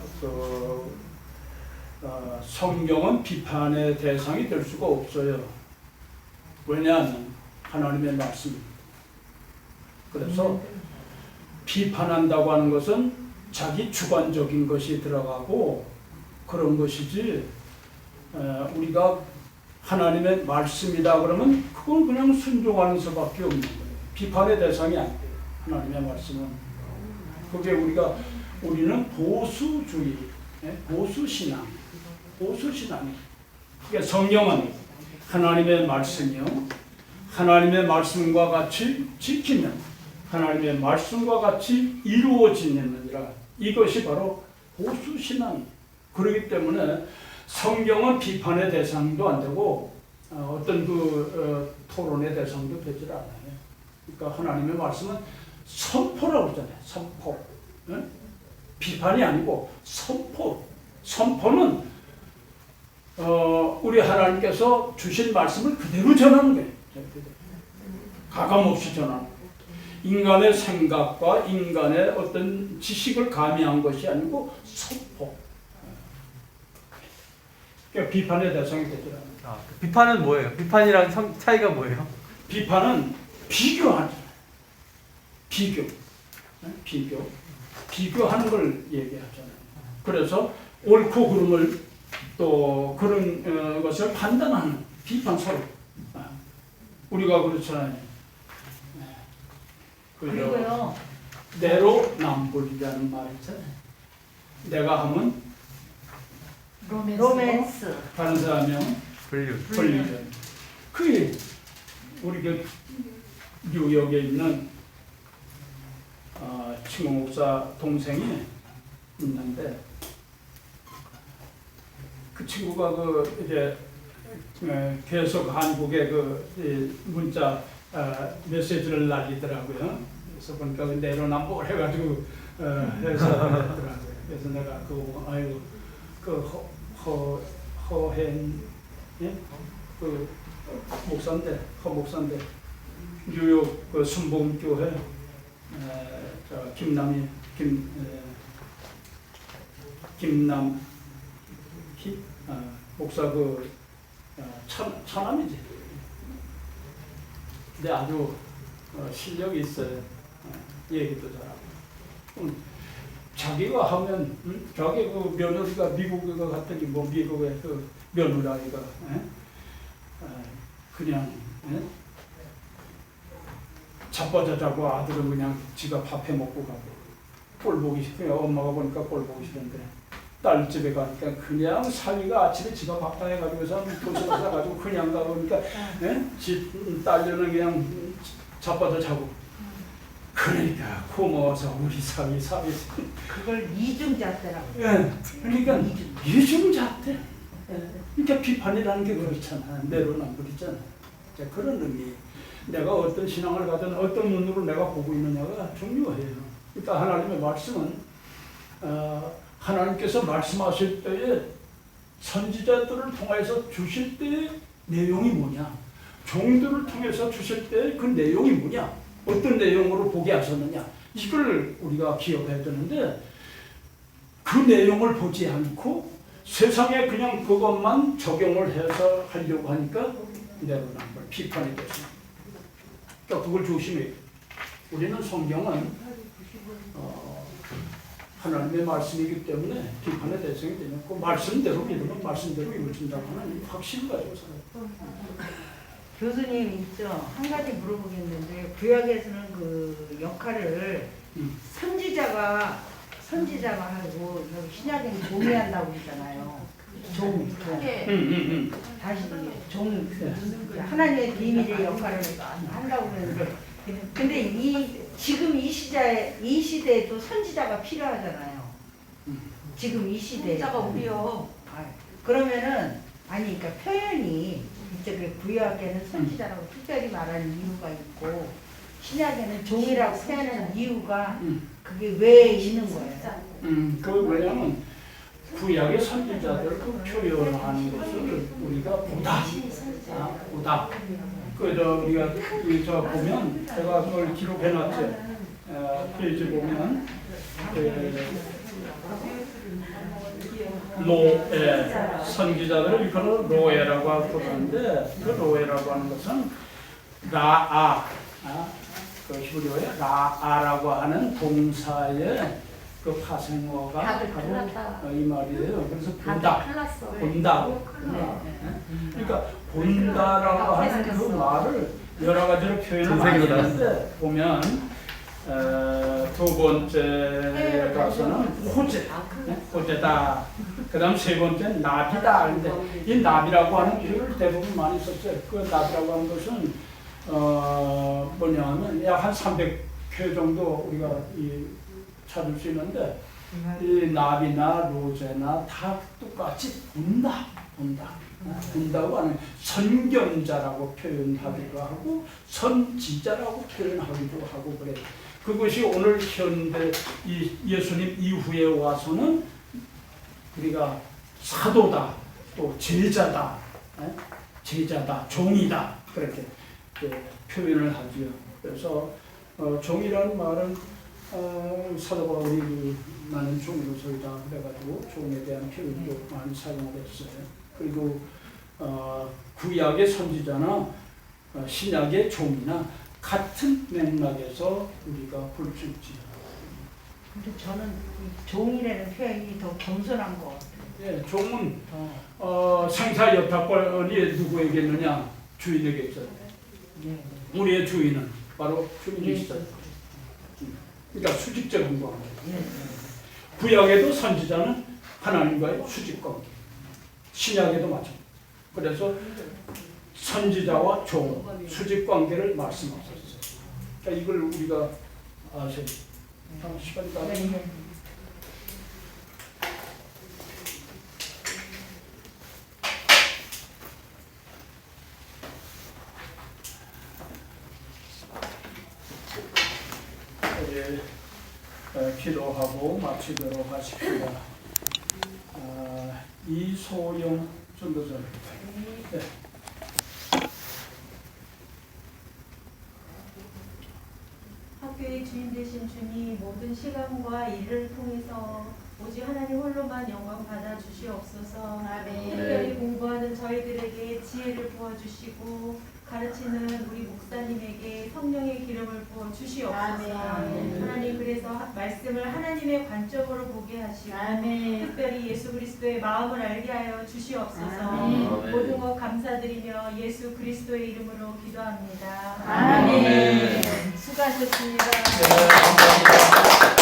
성경은 비판의 대상이 될 수가 없어요. 왜냐하면 하나님의 말씀입니다. 그래서 비판한다고 하는 것은 자기 주관적인 것이 들어가고 그런 것이지 우리가 하나님의 말씀이다 그러면 그건 그냥 순종하는 수밖에 없는 거예요. 비판의 대상이 아니에요. 하나님의 말씀은. 그게 우리는 보수주의, 보수신앙, 보수신앙이에요. 그러니까 성경은 하나님의 말씀이요. 하나님의 말씀과 같이 지키면 하나님의 말씀과 같이 이루어지느니라. 이것이 바로 보수신앙이에요. 그렇기 때문에 성경은 비판의 대상도 안 되고 어떤 토론의 대상도 되질 않아요. 그러니까 하나님의 말씀은 선포라고 그러잖아요. 선포. 비판이 아니고 선포. 선포는 우리 하나님께서 주신 말씀을 그대로 전하는 거예요. 가감없이 전하는 거예요. 인간의 생각과 인간의 어떤 지식을 가미한 것이 아니고 선포. 그러니까 비판의 대상이 되질 않아요. 비판은 뭐예요? 비판이랑 차이가 뭐예요? 비판은 비교하잖아요. 비교하는 걸 얘기하잖아요. 그래서 옳고 그름을 또 그런 것을 판단하는 비판 서로. 우리가 그렇잖아요. 그리고요. 내로남불이라는 말이 있잖아요. 내가 하면 로맨스. 다른 사람이 하면 불륜. 그게 우리 그 뉴욕에 있는 칭호 목사 동생이 있는데 그 친구가 이제 계속 한국에 문자 메시지를 날리더라고요. 그래서 보니까 내로남불 해가지고 해서 했더라고요. 그래서 내가 그거 보고 아유 허hen 그 목사인데 목사인데 뉴욕 순복음교회 김남희 목사 차남이지. 근데 아주 실력이 있어요. 얘기도 잘하고. 자기가 하면 자기 그 며느리가 미국에 갔더니 뭐 미국의 그 며느라이가 그냥 자빠져 자고 아들은 그냥 지가 밥해 먹고 가고 꼴 보기 싫어요. 엄마가 보니까 꼴 보기 싫은데 딸 집에 가니까 그냥 사위가 아침에 지가 밥 다 해가지고서 도시락 싸가지고 그냥 가보니까 집 딸녀는 그냥 자빠져 자고 그러니까 고마워서 우리 사위 그걸 이중잣대라고. 예, 그러니까 이중잣대. 그러니까 비판이라는 게 그렇잖아. 내로남불이잖아. 자, 그런 의미. 내가 어떤 신앙을 가든 어떤 눈으로 내가 보고 있느냐가 중요해요. 그러니까 하나님의 말씀은 하나님께서 말씀하실 때에 선지자들을 통해서 주실 때의 내용이 뭐냐, 종들을 통해서 주실 때의 그 내용이 뭐냐, 어떤 내용으로 보게 하셨느냐, 이걸 우리가 기억해야 되는데 그 내용을 보지 않고 세상에 그냥 그것만 적용을 해서 하려고 하니까 내로남불 비판이 됐습니다. 그러니까 그걸 조심해요. 우리는 성경은 하나님의 말씀이기 때문에 비판의 대상이 되는 그 말씀대로 믿으면 말씀대로 이루어진다고 하는 확신을 가지고 살아요. 교수님 있죠. 한 가지 물어보겠는데 구약에서는 그 역할을 선지자가 하고 여기 신약에는 종이 한다고 그러잖아요. 종. 다시 종. 하나님의 비밀의 역할을 한다고 그러는데 근데 지금 이 시대에도 선지자가 필요하잖아요. 지금 이 시대에. 선지자가 우리요. 그러면은 그러니까 표현이 이제 구약에는 선지자라고 특별히 말하는 이유가 있고 신약에는 종이라고 표현하는 이유가 그게 왜 있는 거예요? 그 왜냐면 구약의 선지자들 그 표현하는 것을 우리가 보다. 그저 우리가 저 보면 제가 그걸 기록해놨죠. 페이지 보면 로에 선지자들을 일컬어 로에라고 부르는데 그 로에라고 하는 것은 라아 그 히브리어의 라아라고 하는 동사의 그 파생어가 바로 이 말이에요. 그래서 본다. 그러니까 본다라고 하는 그 말을 여러 가지로 표현을 많이 하는데 보면 두 번째 가서는 호재다. 그다음 세 번째 나비다. 근데 이 나비라고 하는 표현을 대부분 많이 썼어요. 그 나비라고 하는 것은 뭐냐면 약 한 300회 정도 우리가 찾을 수 있는데 이 나비나 로제나 다 똑같이 본다고 하는 선견자라고 표현하기도 하고 선지자라고 표현하기도 하고 그래요. 그것이 오늘 현대 이 예수님 이후에 와서는 우리가 사도다, 또 제자다, 종이다 그렇게 표현을 하죠. 그래서 종이라는 말은 사도 바울이 나는 종으로서이다 그래가지고 종에 대한 표현도 많이 사용을 했어요. 그리고 구약의 선지자나 신약의 종이나 같은 맥락에서 우리가 볼 수 있지. 근데 저는 이 종이라는 표현이 더 겸손한 것 같아요. 예, 종은 생사여타권이 누구에게 있느냐? 주인에게 있어요. 우리의 주인은 바로 주인이시죠. 그러니까 수직적인 관계. 구약에도 선지자는 하나님과의 수직 관계. 신약에도 마찬가지. 그래서 선지자와 종, 수직 관계를 말씀하셨어요. 그러니까 이걸 우리가 아셔야 돼요. 시간이 다 됐네. 기도하고 마치도록 하십시다. 이소영 전도사. 네. 학교의 주인 되신 주님, 모든 시간과 일을 통해서 오직 하나님 홀로만 영광 받아 주시옵소서. 특별히 공부하는 저희들에게 지혜를 부어주시고 가르치는 우리 목사님에게 성령의 기름을 부어 주시옵소서. 하나님, 그래서 통해서 말씀을 하나님의 관점으로 보게 하시고 아멘. 특별히 예수 그리스도의 마음을 알게 하여 주시옵소서. 아멘. 모든 것 감사드리며 예수 그리스도의 이름으로 기도합니다. 아멘. 아멘. 수고하셨습니다. 네, 감사합니다.